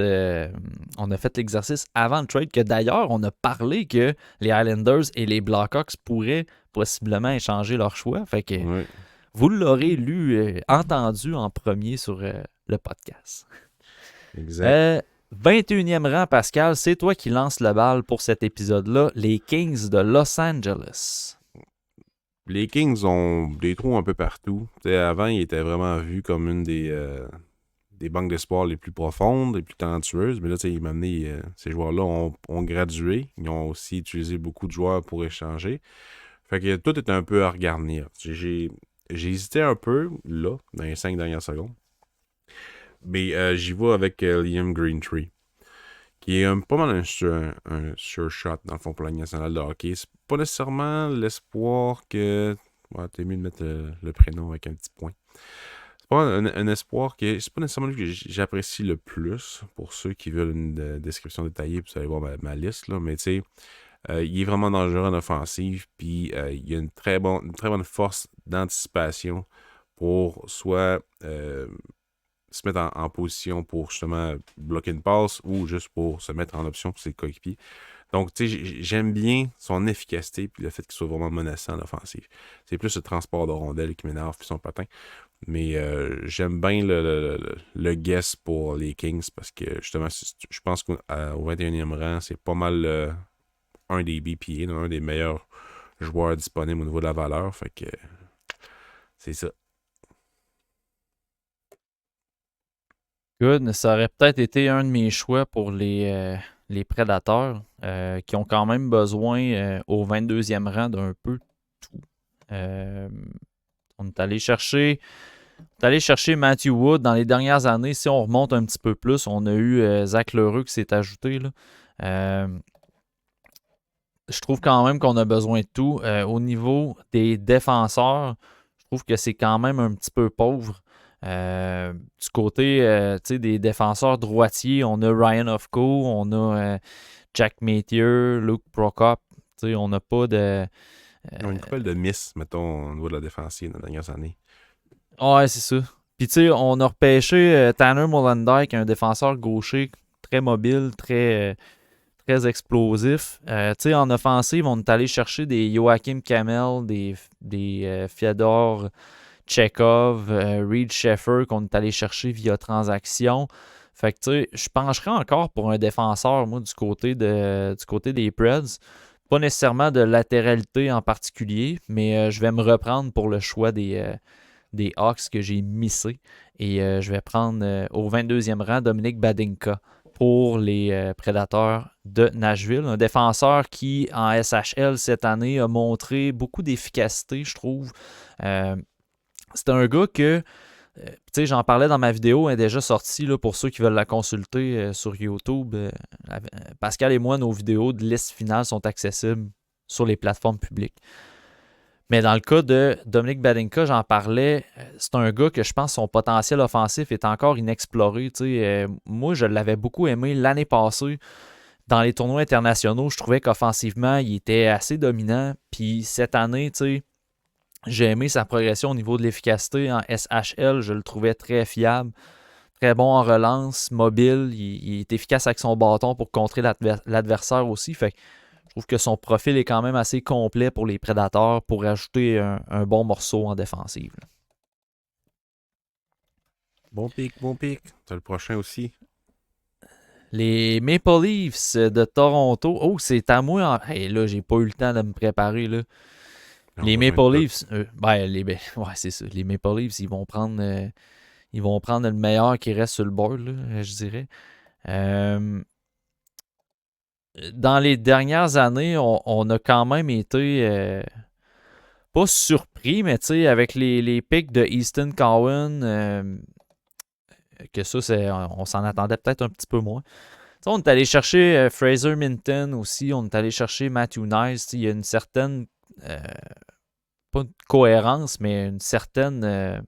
on a fait l'exercice avant le trade, que d'ailleurs, on a parlé que les Islanders et les Blackhawks pourraient possiblement échanger leur choix. Fait que vous l'aurez entendu en premier sur le podcast. Exact. 21e rang, Pascal, c'est toi qui lance le bal pour cet épisode-là. Les Kings de Los Angeles. Les Kings ont des trous un peu partout. T'sais, avant, ils étaient vraiment vus comme une des banques d'espoir les plus profondes, les plus talentueuses. Mais là, ces joueurs-là ont gradué. Ils ont aussi utilisé beaucoup de joueurs pour échanger. Fait que tout est un peu à regarnir. J'ai hésité un peu, là, dans les 5 dernières secondes. Mais j'y vais avec Liam Greentree, qui est pas mal un sure shot, dans le fond, pour la Ligue nationale de hockey. C'est pas nécessairement l'espoir que... Ouais, t'es mieux de mettre le prénom avec un petit point. C'est pas un espoir que... C'est pas nécessairement lui que j'apprécie le plus, pour ceux qui veulent une description détaillée, puis vous allez voir ma liste, là. Mais tu sais, il est vraiment dangereux en offensive, puis il a une très bonne force d'anticipation pour soit... se mettre en position pour justement bloquer une passe ou juste pour se mettre en option pour ses coéquipiers. Donc, tu sais, j'aime bien son efficacité puis le fait qu'il soit vraiment menaçant en offensive. C'est plus le transport de rondelles qui m'énerve puis son patin. Mais j'aime bien le guess pour les Kings parce que justement, je pense qu'au 21e rang, c'est pas mal un des BPA, un des meilleurs joueurs disponibles au niveau de la valeur. Fait que c'est ça. Good. Ça aurait peut-être été un de mes choix pour les Prédateurs, qui ont quand même besoin au 22e rang d'un peu tout. On est allé chercher Matthew Wood dans les dernières années. Si on remonte un petit peu plus, on a eu Zach Lheureux qui s'est ajouté. Là. Je trouve quand même qu'on a besoin de tout. Au niveau des défenseurs, je trouve que c'est quand même un petit peu pauvre. Du côté des défenseurs droitiers, on a Ryan Ofco, on a Jack Mathieu, Luke Prokop. On n'a pas de... Ils ont une couple de miss, mettons, au niveau de la défensive dans les dernières années. Ouais, c'est ça. Puis, tu sais, on a repêché Tanner Molendyk, un défenseur gaucher très mobile, très explosif. Tu sais, en offensive, on est allé chercher des Joachim Kamel, des Fyodor Chekhov, Reed Sheffer qu'on est allé chercher via transaction. Fait que, tu sais, je pencherais encore pour un défenseur, moi, du côté des Preds. Pas nécessairement de latéralité en particulier, mais je vais me reprendre pour le choix des Hawks que j'ai missé. Et je vais prendre au 22e rang Dominic Badinka pour les Prédateurs de Nashville. Un défenseur qui, en SHL cette année, a montré beaucoup d'efficacité, je trouve. C'est un gars que, tu sais, j'en parlais dans ma vidéo, elle est déjà sortie là, pour ceux qui veulent la consulter sur YouTube. Pascal et moi, nos vidéos de liste finale sont accessibles sur les plateformes publiques. Mais dans le cas de Dominic Badinka, j'en parlais, c'est un gars que je pense son potentiel offensif est encore inexploré. Moi, je l'avais beaucoup aimé l'année passée. Dans les tournois internationaux, je trouvais qu'offensivement, il était assez dominant. Puis cette année, j'ai aimé sa progression au niveau de l'efficacité en SHL. Je le trouvais très fiable, très bon en relance, mobile. Il est efficace avec son bâton pour contrer l'adversaire aussi. Fait que je trouve que son profil est quand même assez complet pour les Prédateurs pour ajouter un bon morceau en défensive. Là. Bon pic. T'as le prochain aussi. Les Maple Leafs de Toronto. Oh, c'est à moi. Hey, là, j'ai pas eu le temps de me préparer. Là. Les Maple Leafs, ouais, c'est ça. Les Maple Leafs, ils vont prendre le meilleur qui reste sur le board, là, je dirais. Dans les dernières années, on a quand même été pas surpris, mais tu sais, avec les picks de Easton Cowan, que ça, on s'en attendait peut-être un petit peu moins. T'sais, on est allé chercher Fraser Minton aussi, on est allé chercher Matthew Nice. Il y a une certaine, pas de cohérence, mais une certaine,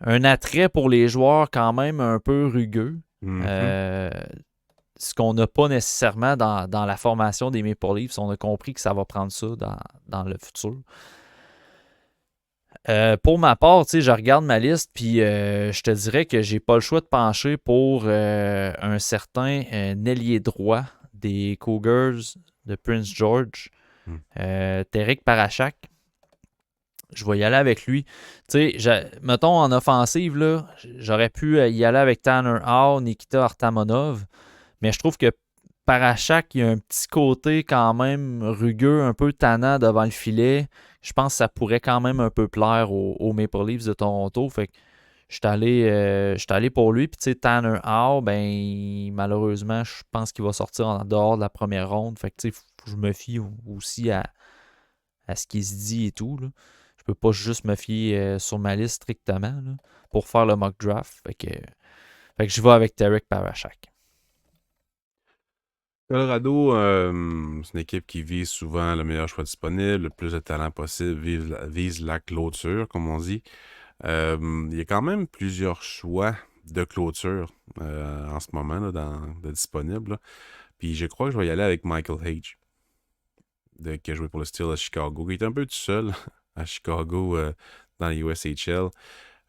un attrait pour les joueurs quand même un peu rugueux. Ce qu'on n'a pas nécessairement dans la formation des Maple Leafs. On a compris que ça va prendre ça dans le futur. Pour ma part, je regarde ma liste, puis je te dirais que j'ai pas le choix de pencher pour un certain ailier droit des Cougars de Prince George, Tariq Parachak. Je vais y aller avec lui. Mettons en offensive, là, j'aurais pu y aller avec Tanner Howe, Nikita Artamonov, mais je trouve que Parachak, il y a un petit côté quand même rugueux, un peu tannant devant le filet. Je pense que ça pourrait quand même un peu plaire aux Maple Leafs de Toronto. Fait que je suis allé pour lui. Puis Tanner Howe, ben malheureusement, je pense qu'il va sortir en dehors de la première ronde. Fait que je me fie aussi à ce qui se dit et tout. Là. Je peux pas juste me fier sur ma liste strictement là, pour faire le mock draft. Fait que je vais avec Tariq Parachak. Colorado, c'est une équipe qui vise souvent le meilleur choix disponible, le plus de talent possible, vise la clôture, comme on dit. Il y a quand même plusieurs choix de clôture en ce moment là, de disponibles. Là. Puis je crois que je vais y aller avec Michael Hage, qui a joué pour le Steel de Chicago, qui est un peu tout seul à Chicago dans les USHL.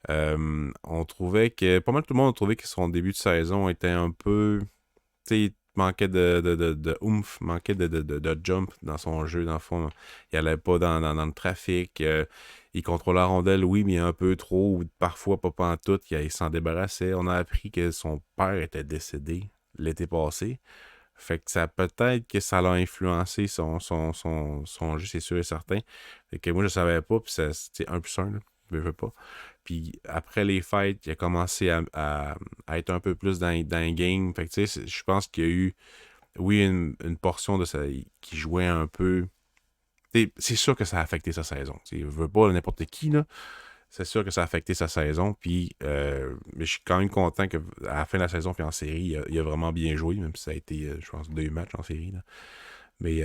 On trouvait que, pas mal tout le monde a trouvé que son début de saison était un peu, manquait de oomph, manquait de jump dans son jeu, dans le fond. Il n'allait pas dans le trafic. Il contrôlait la rondelle, oui, mais un peu trop, ou parfois pas en tout. Il s'en débarrassait. On a appris que son père était décédé l'été passé. Fait que peut-être que ça l'a influencé son jeu, c'est sûr et certain. Fait que moi, je savais pas, puis c'est 1+1, là. Je veux pas. Puis après les fêtes, il a commencé à être un peu plus dans le game. Fait que je pense qu'il y a eu, oui, une portion de ça qui jouait un peu. C'est sûr que ça a affecté sa saison. Je veux pas n'importe qui, là. C'est sûr que ça a affecté sa saison. Puis, mais je suis quand même content qu'à la fin de la saison, puis en série, il a vraiment bien joué, même si ça a été, je pense, 2 matchs en série. Là. Mais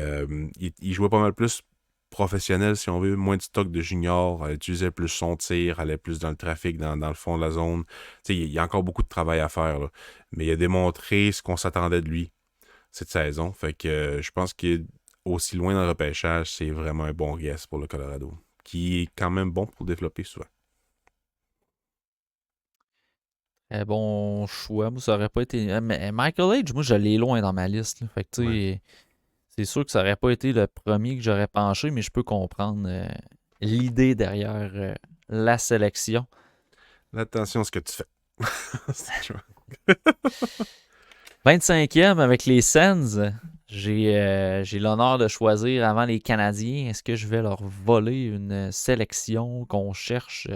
il jouait pas mal plus professionnel, si on veut, moins de stock de junior, utilisait plus son tir, allait plus dans le trafic, dans le fond de la zone. Il y a encore beaucoup de travail à faire, là. Mais il a démontré ce qu'on s'attendait de lui cette saison. Fait que je pense qu'il est aussi loin dans le repêchage, c'est vraiment un bon guess pour le Colorado, qui est quand même bon pour développer souvent. Bon choix. Moi, ça aurait pas été. Mais Michael Hage, moi, je l'ai loin dans ma liste. Là. Fait que, tu sais, c'est sûr que ça aurait pas été le premier que j'aurais penché, mais je peux comprendre l'idée derrière la sélection. Attention à ce que tu fais. 25e avec les Sens. J'ai l'honneur de choisir avant les Canadiens. Est-ce que je vais leur voler une sélection qu'on cherche?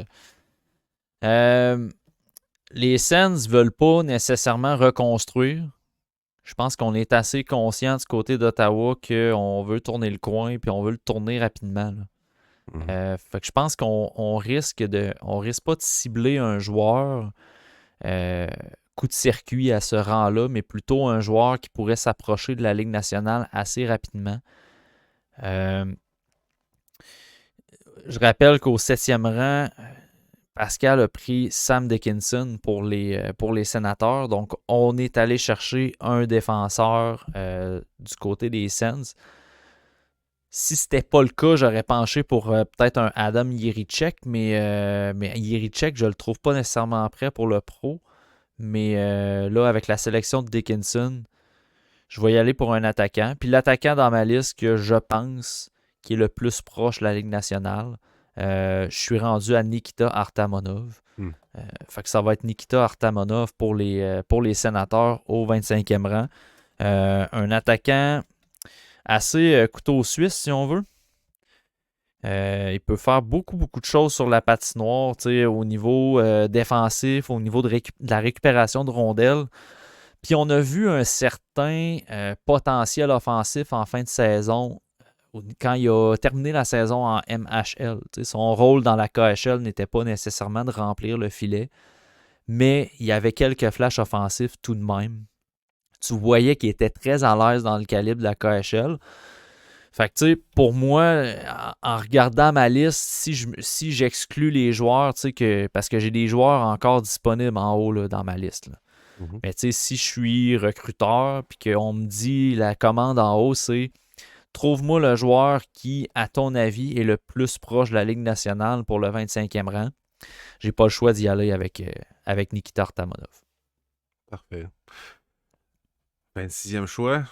Les Sens veulent pas nécessairement reconstruire. Je pense qu'on est assez conscient du côté d'Ottawa qu'on veut tourner le coin puis on veut le tourner rapidement. Là. Fait que je pense qu'on risque pas de cibler un joueur coup de circuit à ce rang-là, mais plutôt un joueur qui pourrait s'approcher de la Ligue nationale assez rapidement. Je rappelle qu'au 7e rang, Pascal a pris Sam Dickinson pour les Sénateurs. Donc, on est allé chercher un défenseur du côté des Sens. Si c'était pas le cas, j'aurais penché pour peut-être un Adam Jiricek, mais Jiricek, je le trouve pas nécessairement prêt pour le pro. Mais là, avec la sélection de Dickinson, je vais y aller pour un attaquant. Puis l'attaquant dans ma liste que je pense qui est le plus proche de la Ligue nationale, je suis rendu à Nikita Artamonov. Fait que ça va être Nikita Artamonov pour les Sénateurs au 25e rang. Un attaquant assez couteau suisse, si on veut. Il peut faire beaucoup de choses sur la patinoire, au niveau défensif, au niveau de la récupération de rondelles. Puis on a vu un certain potentiel offensif en fin de saison quand il a terminé la saison en MHL. Son rôle dans la KHL n'était pas nécessairement de remplir le filet, mais il y avait quelques flashs offensifs tout de même. Tu voyais qu'il était très à l'aise dans le calibre de la KHL. Fait que, tu sais, pour moi, en regardant ma liste, si j'exclus les joueurs, tu sais, parce que j'ai des joueurs encore disponibles en haut là, dans ma liste. Là. Mhm. Mais tu sais, si je suis recruteur, puis qu'on me dit la commande en haut, c'est trouve-moi le joueur qui, à ton avis, est le plus proche de la Ligue nationale pour le 25e rang. J'ai pas le choix d'y aller avec Nikita Artamonov. Parfait. 26e choix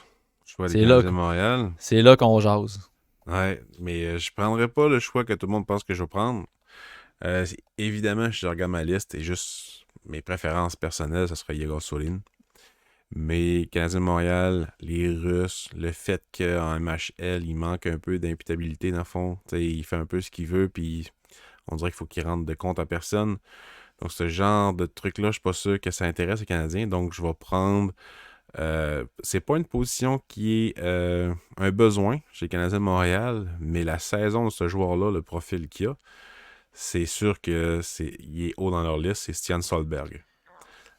des C'est là, Canadiens de Montréal. c'est là qu'on jase. Ouais, mais je prendrais pas le choix que tout le monde pense que je vais prendre. Évidemment, si je regarde ma liste et juste mes préférences personnelles, ce serait Yegor Solin. Mais Canadiens de Montréal, les Russes, le fait qu'en MHL, il manque un peu d'imputabilité dans le fond. T'sais, il fait un peu ce qu'il veut, puis on dirait qu'il faut qu'il rende de compte à personne. Donc ce genre de truc-là, je suis pas sûr que ça intéresse les Canadiens. Donc je vais prendre... c'est pas une position qui est un besoin chez les Canadiens de Montréal, mais la saison de ce joueur-là, le profil qu'il a, c'est sûr que il est haut dans leur liste, c'est Stian Solberg,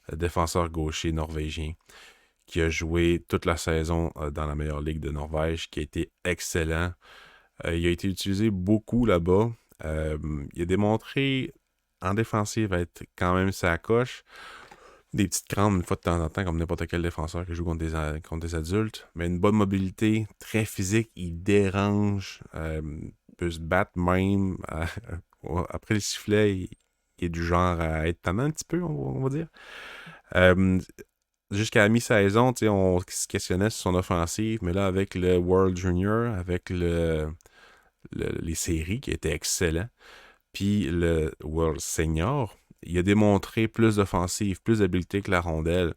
le défenseur gaucher norvégien, qui a joué toute la saison dans la meilleure ligue de Norvège, qui a été excellent. Il a été utilisé beaucoup là-bas. Il a démontré en défensive être quand même sa coche. Des petites crampes une fois de temps en temps, comme n'importe quel défenseur qui joue contre des adultes. Mais une bonne mobilité, très physique, il dérange, peut se battre même. Après le sifflet, il est du genre à être tannant un petit peu, on va dire. Jusqu'à la mi-saison, on se questionnait sur son offensive, mais là, avec le World Junior, avec les séries qui étaient excellents, puis le World Senior, il a démontré plus d'offensive, plus d'habileté que la rondelle.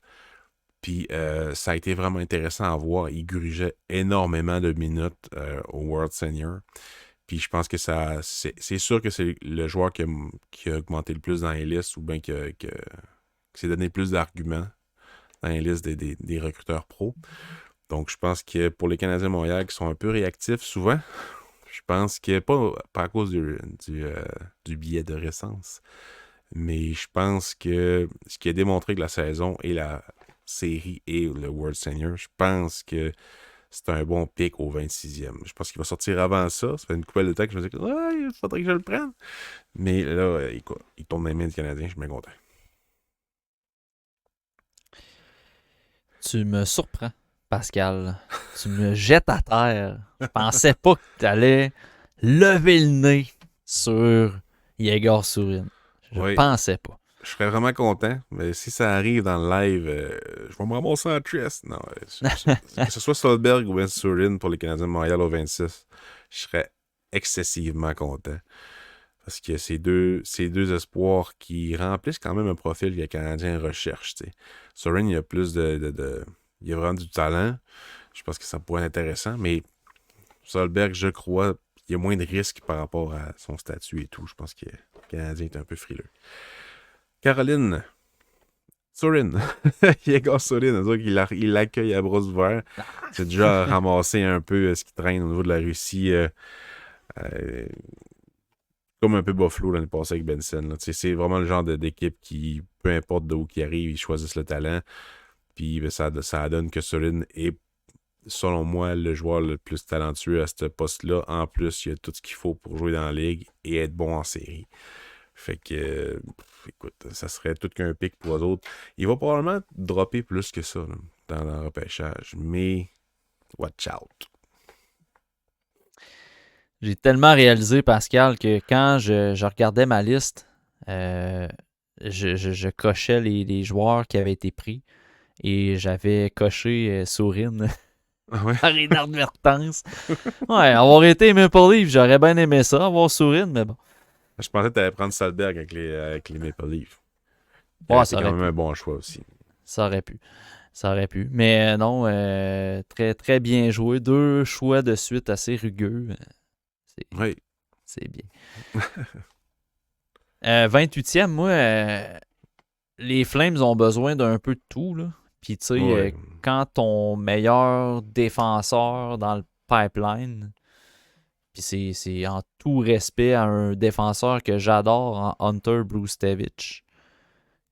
Puis ça a été vraiment intéressant à voir. Il grugeait énormément de minutes au World Senior. Puis je pense que c'est sûr que c'est le joueur qui a augmenté le plus dans les listes ou bien qui s'est donné le plus d'arguments dans les listes des recruteurs pros. Donc je pense que pour les Canadiens de Montréal qui sont un peu réactifs souvent, je pense que pas à cause du billet de récence, mais je pense que ce qui a démontré que la saison et la série et le World Senior, je pense que c'est un bon pic au 26e. Je pense qu'il va sortir avant ça. Ça fait une couple de temps que je me dis il faudrait que je le prenne. Mais là, écoute, il tourne dans les mains du Canadien, je suis bien content. Tu me surprends, Pascal. Tu me jettes à terre. Je pensais pas que tu allais lever le nez sur Yegor Sourin. Je Oui, pensais pas. je serais vraiment content, mais si ça arrive dans le live, je vais me ramasser en triste. Non, que ce soit Solberg ou Ben Surin pour les Canadiens de Montréal au 26, je serais excessivement content. Parce que c'est deux espoirs qui remplissent quand même un profil que les Canadiens recherchent. Surin, il a plus il a vraiment du talent. Je pense que ça pourrait être intéressant, mais Solberg, je crois, il y a moins de risques par rapport à son statut et tout. Je pense que le Canadien est un peu frileux. Caroline, Surin, Yegor Surin, il l'accueille à bras ouverts. C'est déjà ramassé un peu ce qui traîne au niveau de la Russie, comme un peu Buffalo l'année passée avec Benson. C'est vraiment le genre d'équipe qui, peu importe d'où qui arrive, ils choisissent le talent. Puis ça donne que Surin est, selon moi, le joueur le plus talentueux à ce poste-là. En plus, il a tout ce qu'il faut pour jouer dans la ligue et être bon en série. Fait que, écoute, ça serait tout qu'un pic pour eux autres. Il va probablement dropper plus que ça là, dans le repêchage, mais watch out. J'ai tellement réalisé, Pascal, que quand je regardais ma liste, je cochais les joueurs qui avaient été pris et j'avais coché Sourin Ah ouais? par inadvertance. Ouais, avoir été Maple Leaf, j'aurais bien aimé ça, avoir Sourin, mais bon. Je pensais que tu allais prendre Solberg avec les Maple Leafs. Ouais, C'est ça quand aurait même pu. un bon choix aussi. Ça aurait pu. Ça aurait pu. Mais non, très, très bien joué. 2 choix de suite assez rugueux. Oui. C'est bien. 28e, moi, les Flames ont besoin d'un peu de tout. Là. Puis, tu sais, Ouais. quand ton meilleur défenseur dans le pipeline Puis c'est en tout respect à un défenseur que j'adore, en Hunter Brustevich.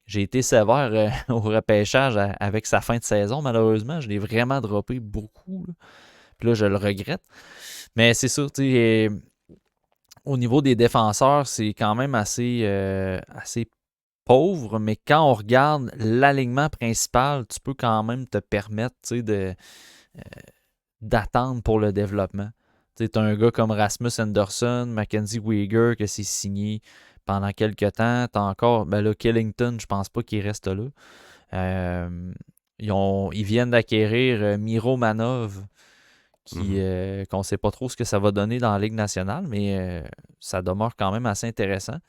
J'ai été sévère au repêchage avec sa fin de saison, malheureusement. Je l'ai vraiment droppé beaucoup, là. Puis là, je le regrette. Mais c'est ça, tu sais, au niveau des défenseurs, c'est quand même assez pauvre, mais quand on regarde l'alignement principal, tu peux quand même te permettre, tu sais, d'attendre pour le développement. Tu as un gars comme Rasmus Anderson, Mackenzie Weegar, que c'est signé pendant quelques temps. Tu as encore, ben là, Killington, je pense pas qu'il reste là. Ils viennent d'acquérir Miro Manov, qu'on ne sait pas trop ce que ça va donner dans la Ligue nationale, mais ça demeure quand même assez intéressant.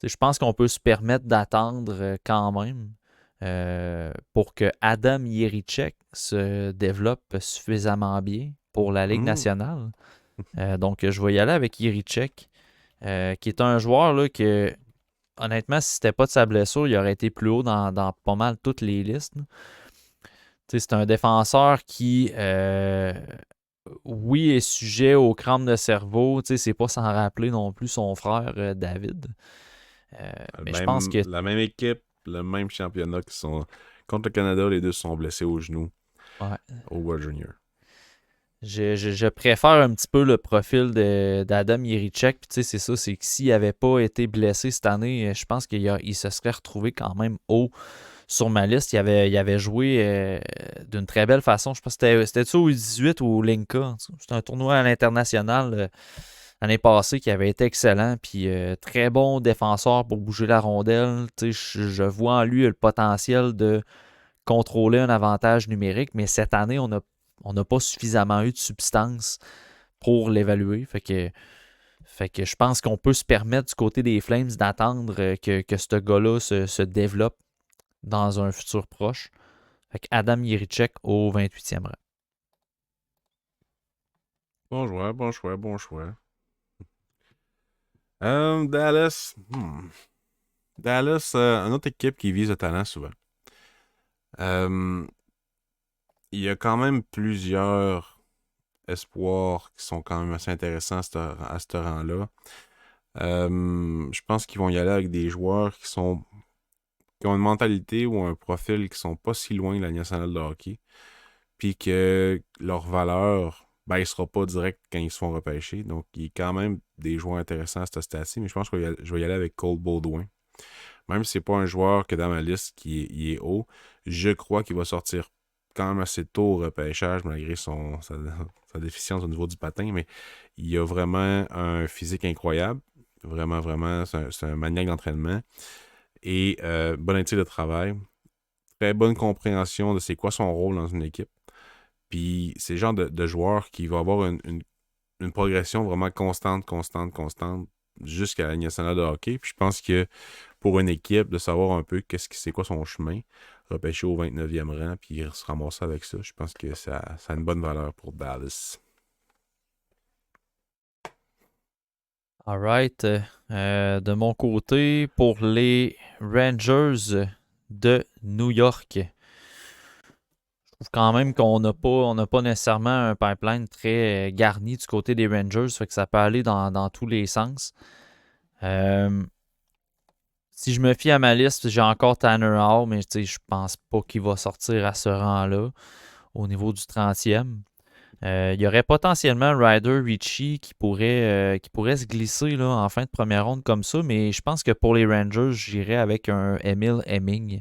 Je pense qu'on peut se permettre d'attendre quand même pour que Adam Jiříček se développe suffisamment bien pour la Ligue nationale. Donc, je vais y aller avec Jiříček, qui est un joueur là, que, honnêtement, si c'était pas de sa blessure, il aurait été plus haut dans pas mal toutes les listes. C'est un défenseur qui, oui, est sujet aux crampes de cerveau. C'est pas sans rappeler non plus son frère David. Mais je pense que la même équipe, le même championnat qui sont contre le Canada, les deux sont blessés au genou au World Junior. Je préfère un petit peu le profil d'Adam Jiříček. Puis c'est ça, c'est que s'il n'avait pas été blessé cette année, je pense qu'il se serait retrouvé quand même haut sur ma liste. Il avait joué d'une très belle façon. Je pense que c'était au U18 ou au Linka. C'était un tournoi à l'international l'année passée qui avait été excellent. Puis très bon défenseur pour bouger la rondelle. Je vois en lui le potentiel de contrôler un avantage numérique. Mais cette année, on n'a pas suffisamment eu de substance pour l'évaluer. Fait que je pense qu'on peut se permettre du côté des Flames d'attendre que ce gars-là se développe dans un futur proche. Fait que Adam Jiříček au 28e rang. Bon choix, bon choix, bon choix. Dallas. Dallas, une autre équipe qui vise le talent souvent. Il y a quand même plusieurs espoirs qui sont quand même assez intéressants à ce rang-là. Je pense qu'ils vont y aller avec des joueurs qui ont une mentalité ou un profil qui sont pas si loin de la nationale de hockey. Puis que leur valeur baissera pas direct quand ils se font repêcher. Donc, il y a quand même des joueurs intéressants à ce stade-ci, mais je pense que je vais y aller avec Cole Baudouin. Même si c'est pas un joueur que dans ma liste qui est haut, je crois qu'il va sortir quand même assez tôt au repêchage, malgré sa déficience au niveau du patin, mais il a vraiment un physique incroyable. Vraiment, vraiment, c'est un maniaque d'entraînement. Et bonne éthique de travail. Très bonne compréhension de c'est quoi son rôle dans une équipe. Puis c'est le genre de joueur qui va avoir une progression vraiment constante jusqu'à la Ligue nationale de hockey. Puis je pense que pour une équipe, de savoir un peu c'est quoi son chemin, repêcher au 29e rang, puis se ramasser avec ça, je pense que ça a une bonne valeur pour Dallas. All right. De mon côté, pour les Rangers de New York, je trouve quand même qu'on n'a pas nécessairement un pipeline très garni du côté des Rangers, fait que ça peut aller dans tous les sens. Si je me fie à ma liste, j'ai encore Tanner Hall, mais je pense pas qu'il va sortir à ce rang-là au niveau du 30e. Il y aurait potentiellement Ryder Ritchie qui pourrait se glisser là, en fin de première ronde comme ça, mais je pense que pour les Rangers, j'irais avec un Emil Hemming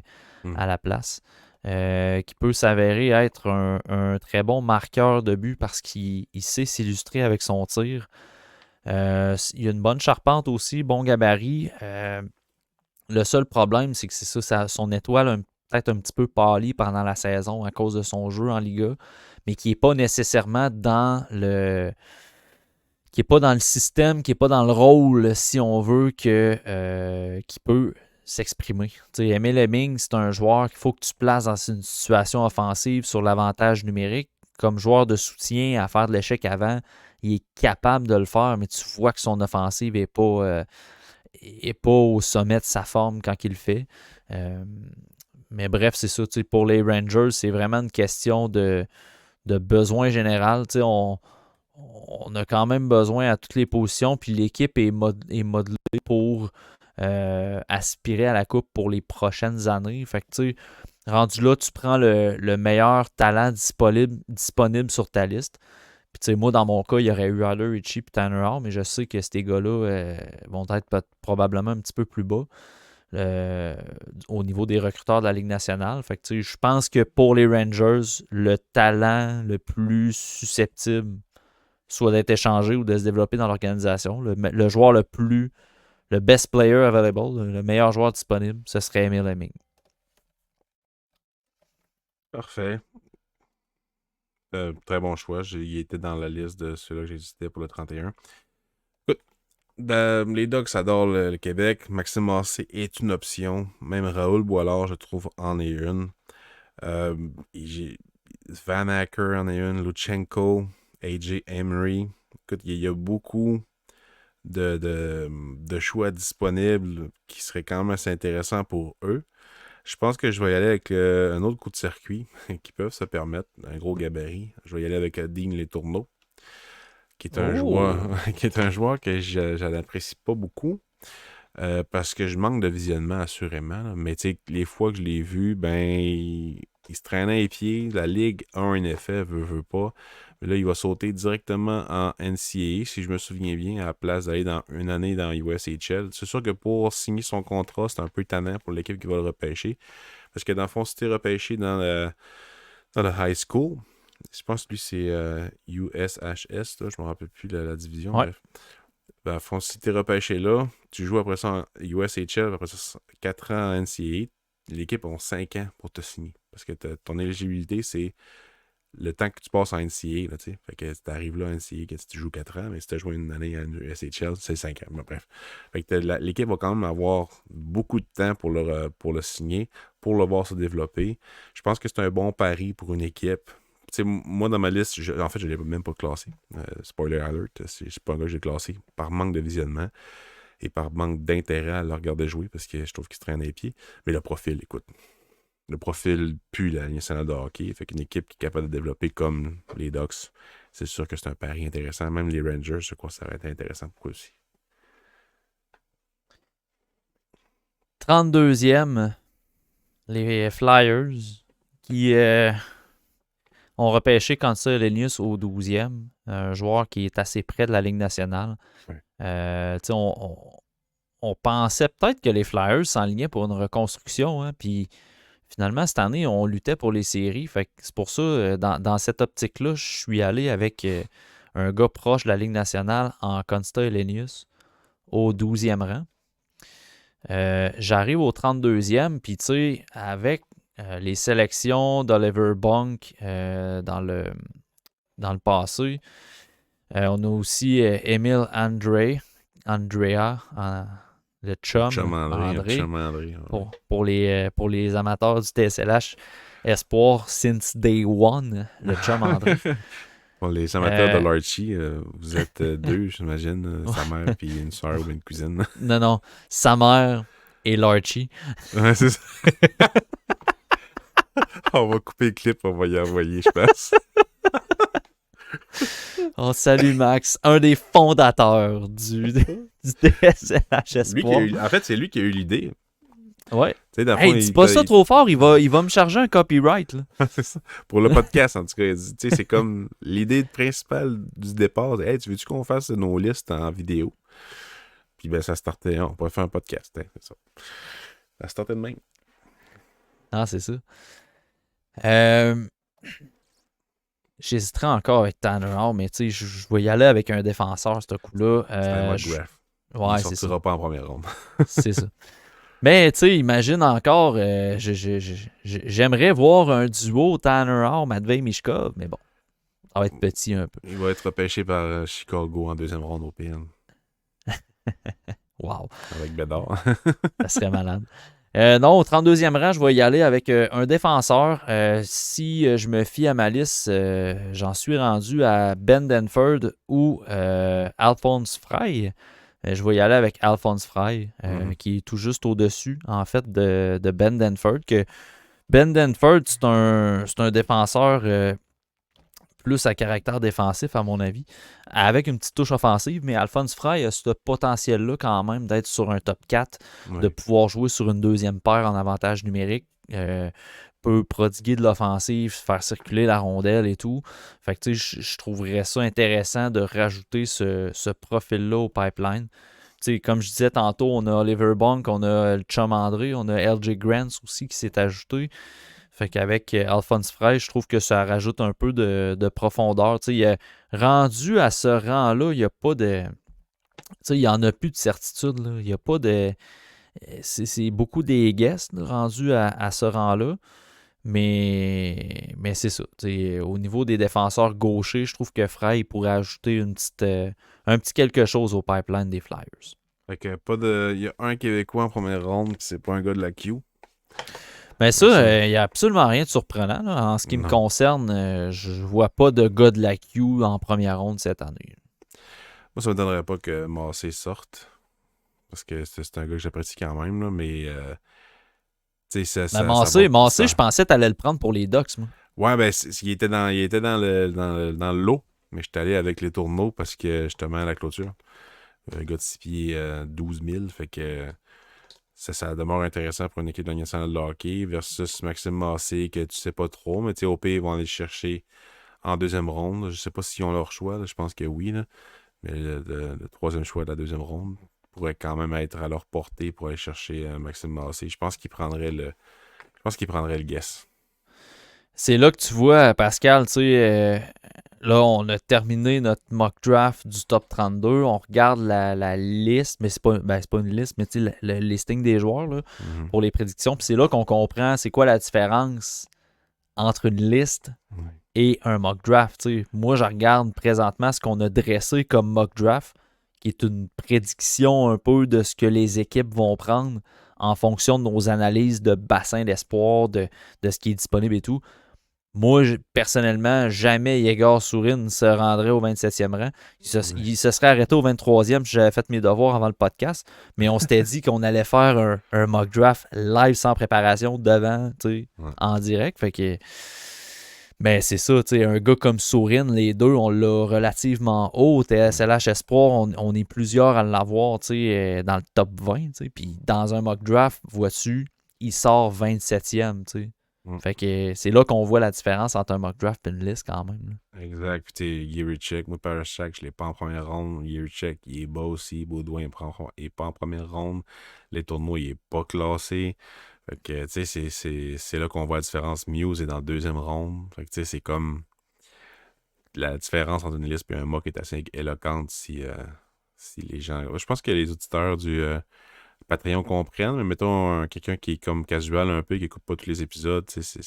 à la place, qui peut s'avérer être un très bon marqueur de but parce qu'il sait s'illustrer avec son tir. Il y a une bonne charpente aussi, bon gabarit. Le seul problème, c'est que c'est ça, son étoile a peut-être un petit peu pâli pendant la saison à cause de son jeu en Liga, mais qui n'est pas nécessairement dans le système, qui n'est pas dans le rôle, si on veut, qui peut s'exprimer. Emil Hemming, c'est un joueur qu'il faut que tu places dans une situation offensive sur l'avantage numérique. Comme joueur de soutien à faire de l'échec avant, il est capable de le faire, mais tu vois que son offensive n'est pas au sommet de sa forme quand il le fait. Mais bref, c'est ça. Pour les Rangers, c'est vraiment une question de besoin général. On on a quand même besoin à toutes les positions, puis l'équipe est modelée pour aspirer à la coupe pour les prochaines années. Fait que tu sais, rendu là, tu prends le meilleur talent disponible sur ta liste. Puis tu sais, moi, dans mon cas, il y aurait eu Tyler Ritchie et Tanner Hall, mais je sais que ces gars-là vont être probablement un petit peu plus bas au niveau des recruteurs de la Ligue nationale. Fait que tu sais, je pense que pour les Rangers, le talent le plus susceptible soit d'être échangé ou de se développer dans l'organisation, le joueur le best player available, le meilleur joueur disponible, ce serait Emil Hemming. Parfait. Très bon choix. Il était dans la liste de ceux-là que j'hésitais pour le 31. Écoute, les Ducks adorent le Québec. Maxime Massé est une option. Même Raoul Boilard, je trouve, en est une. Van Acker en est une. Luchenko, AJ Emery. Écoute, il y a beaucoup de choix disponibles qui seraient quand même assez intéressants pour eux. Je pense que je vais y aller avec un autre coup de circuit qui peuvent se permettre, un gros gabarit. Je vais y aller avec Dean Letourneau, qui est un joueur qui est un joueur que je n'apprécie pas beaucoup. Parce que je manque de visionnement assurément. Là. Mais tu sais, les fois que je l'ai vu, ben il se traînait les pieds. La Ligue a un effet, veut pas. Mais là, il va sauter directement en NCAA, si je me souviens bien, à la place d'aller dans une année dans USHL. C'est sûr que pour signer son contrat, c'est un peu tannant pour l'équipe qui va le repêcher. Parce que dans le fond, si tu es repêché dans le high school, je pense que lui, c'est USHS, là, je me rappelle plus la division. Ouais. Bref. Ben, à fond, si tu es repêché là, tu joues après ça en USHL, après ça 4 ans en NCAA, l'équipe a 5 ans pour te signer. Parce que ton éligibilité, c'est le temps que tu passes en NCAA. Là, fait que tu arrives là en NCAA que tu joues 4 ans, mais si tu as joué une année en USHL, c'est 5 ans. Mais bref. Fait que l'équipe va quand même avoir beaucoup de temps pour le signer, pour le voir se développer. Je pense que c'est un bon pari pour une équipe. T'sais, moi, dans ma liste, en fait, je ne l'ai même pas classé. Spoiler alert, c'est pas un gars que j'ai classé par manque de visionnement et par manque d'intérêt à le regarder jouer parce que je trouve qu'il se traîne les pieds. Mais le profil, écoute, le profil pue la Ligue nationale de hockey. Fait qu'une équipe qui est capable de développer comme les Ducks, c'est sûr que c'est un pari intéressant. Même les Rangers, je crois que ça aurait été intéressant pour eux aussi. 32e, les Flyers qui ont repêché Kansas Elenius au 12e, un joueur qui est assez près de la Ligue nationale. Ouais. On pensait peut-être que les Flyers s'enlignaient pour une reconstruction, hein, puis finalement, cette année, on luttait pour les séries. Fait que c'est pour ça, dans cette optique-là, je suis allé avec un gars proche de la Ligue nationale en Consta Elenius au 12e rang. J'arrive au 32e, puis tu sais, avec les sélections d'Oliver Bunk dans le passé, on a aussi Emile Andrea, le chum André. Pour les amateurs du TSLH, Espoir since day one, le chum André. Pour les amateurs de l'Archie, vous êtes deux, j'imagine, sa mère puis une soeur ou une cousine. Non, sa mère et l'Archie. Ouais, c'est ça. On va couper le clip, on va y envoyer, je pense. On salue Max, un des fondateurs du TSLH Espoir. En fait, c'est lui qui a eu l'idée. Ouais. Hey, dis pas ça trop fort, il va me charger un copyright. Là. C'est ça. Pour le podcast, en tout cas. C'est comme l'idée principale du départ. Hey, tu veux-tu qu'on fasse nos listes en vidéo? Puis ben, ça startait. On pourrait faire un podcast. Hein, c'est ça. Ça startait de même. Ah, c'est ça. J'hésiterais encore avec Tanner Hall, mais tu sais, je vais y aller avec un défenseur, ce coup-là. C'est un McGrath. Ouais, il sortira pas en première ronde. C'est ça. Mais tu sais, imagine encore, j'aimerais voir un duo Tanner Hall, Matvei Michkov, mais bon, ça va être petit un peu. Il va être repêché par Chicago en 2e ronde au PN. Wow. Avec Bédard. Ça serait malade. Non, au 32e rang, je vais y aller avec un défenseur. Si je me fie à ma liste, j'en suis rendu à Ben Denford ou Alphonse Frey. Je vais y aller avec Alphonse Frey, qui est tout juste au-dessus, en fait, de Ben Denford. Ben Denford, c'est un défenseur plus à caractère défensif, à mon avis, avec une petite touche offensive, mais Alphonse Frey a ce potentiel-là quand même d'être sur un top 4, de Ouais. pouvoir jouer sur une deuxième paire en avantage numérique, peut prodiguer de l'offensive, faire circuler la rondelle et tout. Fait que tu sais, je trouverais ça intéressant de rajouter ce profil-là au pipeline. Tu sais, comme je disais tantôt, on a Oliver Bunk, on a le Chum André, on a LJ Grants aussi qui s'est ajouté. Fait qu'avec Alphonse Frey, je trouve que ça rajoute un peu de profondeur. Tu sais, rendu à ce rang-là, il n'y a pas de. Tu sais, il n'y en a plus de certitude. Là. Il n'y a pas de. C'est beaucoup des guests là, rendus à ce rang-là. Mais c'est ça. Tu sais, au niveau des défenseurs gauchers, je trouve que Frey pourrait ajouter un petit quelque chose au pipeline des Flyers. Fait que pas de. Il y a un Québécois en première ronde, puis c'est pas un gars de la Q. Mais Ça. ça, il n'y a absolument rien de surprenant. Là. En ce qui me Non. concerne, je vois pas de gars de la Q en première ronde cette année. Moi, ça me donnerait pas que Massé sorte. Parce que c'est un gars que j'apprécie quand même, là, mais tu sais, Mais ça va. Massé, je pensais que tu allais le prendre pour les Ducks, moi. Ouais, ben, il était dans le lot, mais je suis allé avec les tourneaux parce que justement, la clôture. Un gars de 6 pieds 12 000, fait que ça demeure intéressant pour une équipe de la nationale de hockey versus Maxime Massé que tu sais pas trop, mais tu sais, au pire, ils vont aller le chercher en deuxième ronde. Je sais pas s'ils ont leur choix, là, je pense que oui, là. Mais le troisième choix de la deuxième ronde pourrait quand même être à leur portée pour aller chercher Maxime Massé. Je pense qu'il prendrait le guess. C'est là que tu vois, Pascal, tu sais, là, on a terminé notre mock draft du top 32. On regarde la liste, mais c'est pas une liste, mais tu sais, le listing des joueurs là, Mhm. pour les prédictions. Puis c'est là qu'on comprend c'est quoi la différence entre une liste Ouais. et un mock draft. Tu sais. Moi, je regarde présentement ce qu'on a dressé comme mock draft, qui est une prédiction un peu de ce que les équipes vont prendre en fonction de nos analyses de bassin d'espoir, de ce qui est disponible et tout. Moi, personnellement, jamais Yegor Sourin ne se rendrait au 27e rang. Il se serait arrêté au 23e si j'avais fait mes devoirs avant le podcast. Mais on s'était dit qu'on allait faire un mock draft live sans préparation devant, Ouais. en direct. Fait que. Mais c'est ça, tu sais, un gars comme Sourin, les deux, on l'a relativement haut. TSLH Espoir, on est plusieurs à l'avoir, tu sais, dans le top 20, tu sais. Puis dans un mock draft, vois-tu, il sort 27e, tu sais. Mm. Fait que c'est là qu'on voit la différence entre un mock draft et une liste quand même. Là. Exact. Puis tu sais, Yerichek, moi, Parashak, je l'ai pas en première ronde. Yerichek, il est bas aussi. Baudouin, il est pas en première ronde. Les tournois, il est pas classé. Fait que, tu sais, c'est là qu'on voit la différence. Muse est dans le deuxième ronde. Fait que, tu sais, c'est comme la différence entre une liste et un mock est assez éloquente si les gens. Je pense que les auditeurs du Patreon comprennent, mais mettons quelqu'un qui est comme casual un peu, qui écoute pas tous les épisodes, tu sais,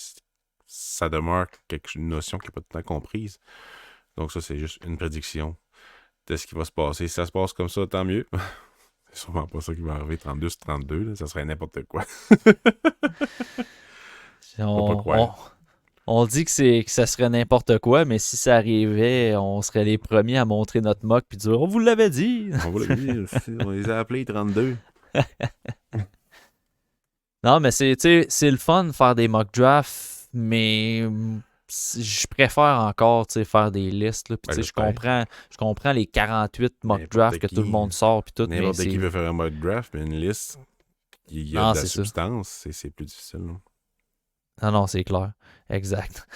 ça demeure une notion qui n'est pas tout le temps comprise. Donc, ça, c'est juste une prédiction de ce qui va se passer. Si ça se passe comme ça, tant mieux. C'est sûrement pas ça qui va arriver 32 sur 32, là. Ça serait n'importe quoi. Faut pas croire. On dit que ça serait n'importe quoi, mais si ça arrivait, on serait les premiers à montrer notre mock puis dire « On vous l'avait dit! » On va le dire, on les a appelés 32. Non, mais c'est le fun de faire des mock drafts, mais je préfère encore faire des listes. Là, puis, Ben, je comprends les 48 mock n'importe drafts que qui. tout le monde sort. Puis tout, mais N'importe qui veut faire un mock draft, mais une liste, il y a non, de la c'est ça. substance, c'est plus difficile. Là. Non, c'est clair. Exact.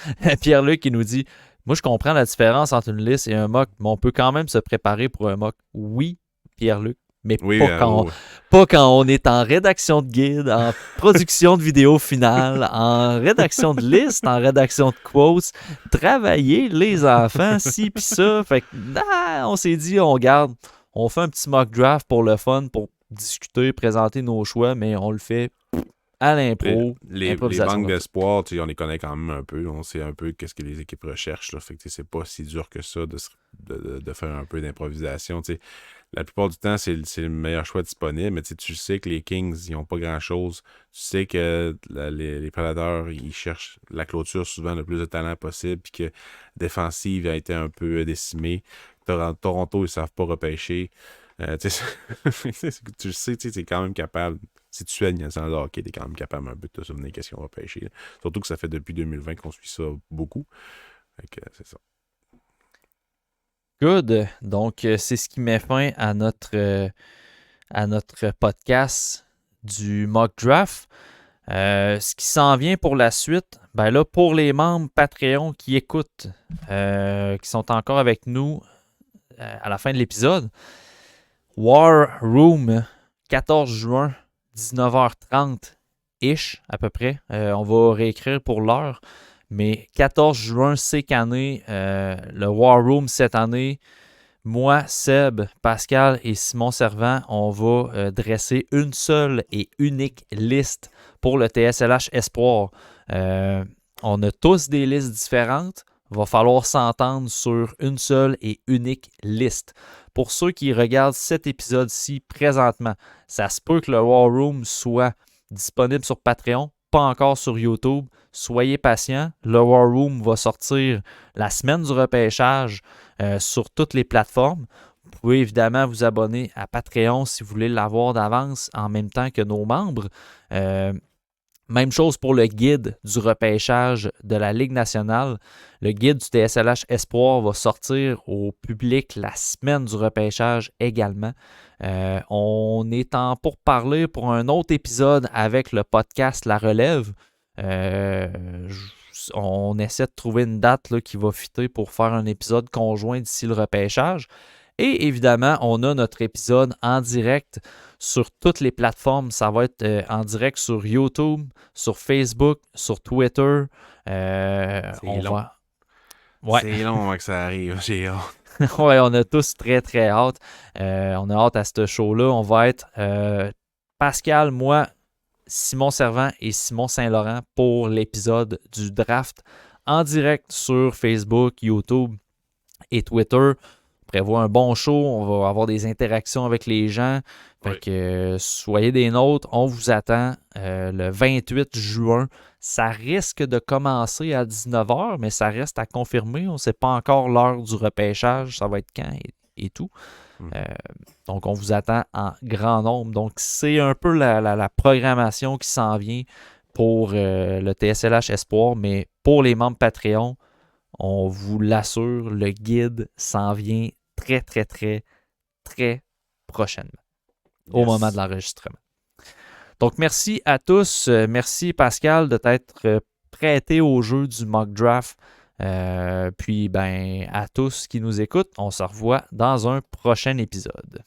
Pierre-Luc qui nous dit Moi, je comprends la différence entre une liste et un mock, mais on peut quand même se préparer pour un mock. Oui, Pierre-Luc, mais Oui, pas quand on est en rédaction de guide, en production de vidéo finale, en rédaction de liste, en rédaction de quotes, travailler les enfants, ci pis ça. Fait que, on s'est dit, on fait un petit mock draft pour le fun, pour discuter, présenter nos choix, mais on le fait à l'impro. Les banques d'espoir, on les connaît quand même un peu. On sait un peu qu'est-ce que les équipes recherchent. Là. Fait que c'est pas si dur que ça de faire un peu d'improvisation. T'sais. La plupart du temps, c'est le meilleur choix disponible, mais tu sais que les Kings, ils n'ont pas grand-chose. Tu sais que les Prédateurs, ils cherchent la clôture souvent le plus de talent possible, puis que défensive a été un peu décimée. Toronto, ils ne savent pas repêcher. Tu sais, tu es quand même capable. Si tu es une nationale de hockey, tu es quand même capable un peu de te souvenir qu'est-ce qu'on va pêcher. Surtout que ça fait depuis 2020 qu'on suit ça beaucoup. Fait que c'est ça. Good. Donc, c'est ce qui met fin à notre podcast du mock draft. Ce qui s'en vient pour la suite, ben là, pour les membres Patreon qui écoutent, qui sont encore avec nous à la fin de l'épisode, War Room, 14 juin, 19h30-ish à peu près. On va réécrire pour l'heure. Mais 14 juin, c'est qu'année, le War Room cette année, moi, Seb, Pascal et Simon Servant, on va dresser une seule et unique liste pour le TSLH Espoir. On a tous des listes différentes. Il va falloir s'entendre sur une seule et unique liste. Pour ceux qui regardent cet épisode-ci présentement, ça se peut que le War Room soit disponible sur Patreon, pas encore sur YouTube. Soyez patients. Le War Room va sortir la semaine du repêchage sur toutes les plateformes. Vous pouvez évidemment vous abonner à Patreon si vous voulez l'avoir d'avance en même temps que nos membres. Même chose pour le guide du repêchage de la Ligue nationale. Le guide du TSLH Espoir va sortir au public la semaine du repêchage également. On est en pourparlers pour un autre épisode avec le podcast La Relève. On essaie de trouver une date là, qui va fitter pour faire un épisode conjoint d'ici le repêchage. Et évidemment, on a notre épisode en direct sur toutes les plateformes. Ça va être en direct sur YouTube, sur Facebook, sur Twitter. C'est long. Ouais. C'est long avant que ça arrive. J'ai hâte. Ouais, on a tous très, très hâte. On a hâte à ce show-là. On va être Pascal, moi, Simon Servant et Simon Saint-Laurent pour l'épisode du draft en direct sur Facebook, YouTube et Twitter. On prévoit un bon show, on va avoir des interactions avec les gens. Fait que soyez des nôtres, on vous attend le 28 juin. Ça risque de commencer à 19h, mais ça reste à confirmer. On ne sait pas encore l'heure du repêchage, ça va être quand et tout. Donc, on vous attend en grand nombre. Donc, c'est un peu la programmation qui s'en vient pour le TSLH Espoir, mais pour les membres Patreon, on vous l'assure, le guide s'en vient très, très, très, très prochainement, au moment de l'enregistrement. Donc, merci à tous. Merci, Pascal, de t'être prêté au jeu du mock draft. Puis, à tous qui nous écoutent, on se revoit dans un prochain épisode.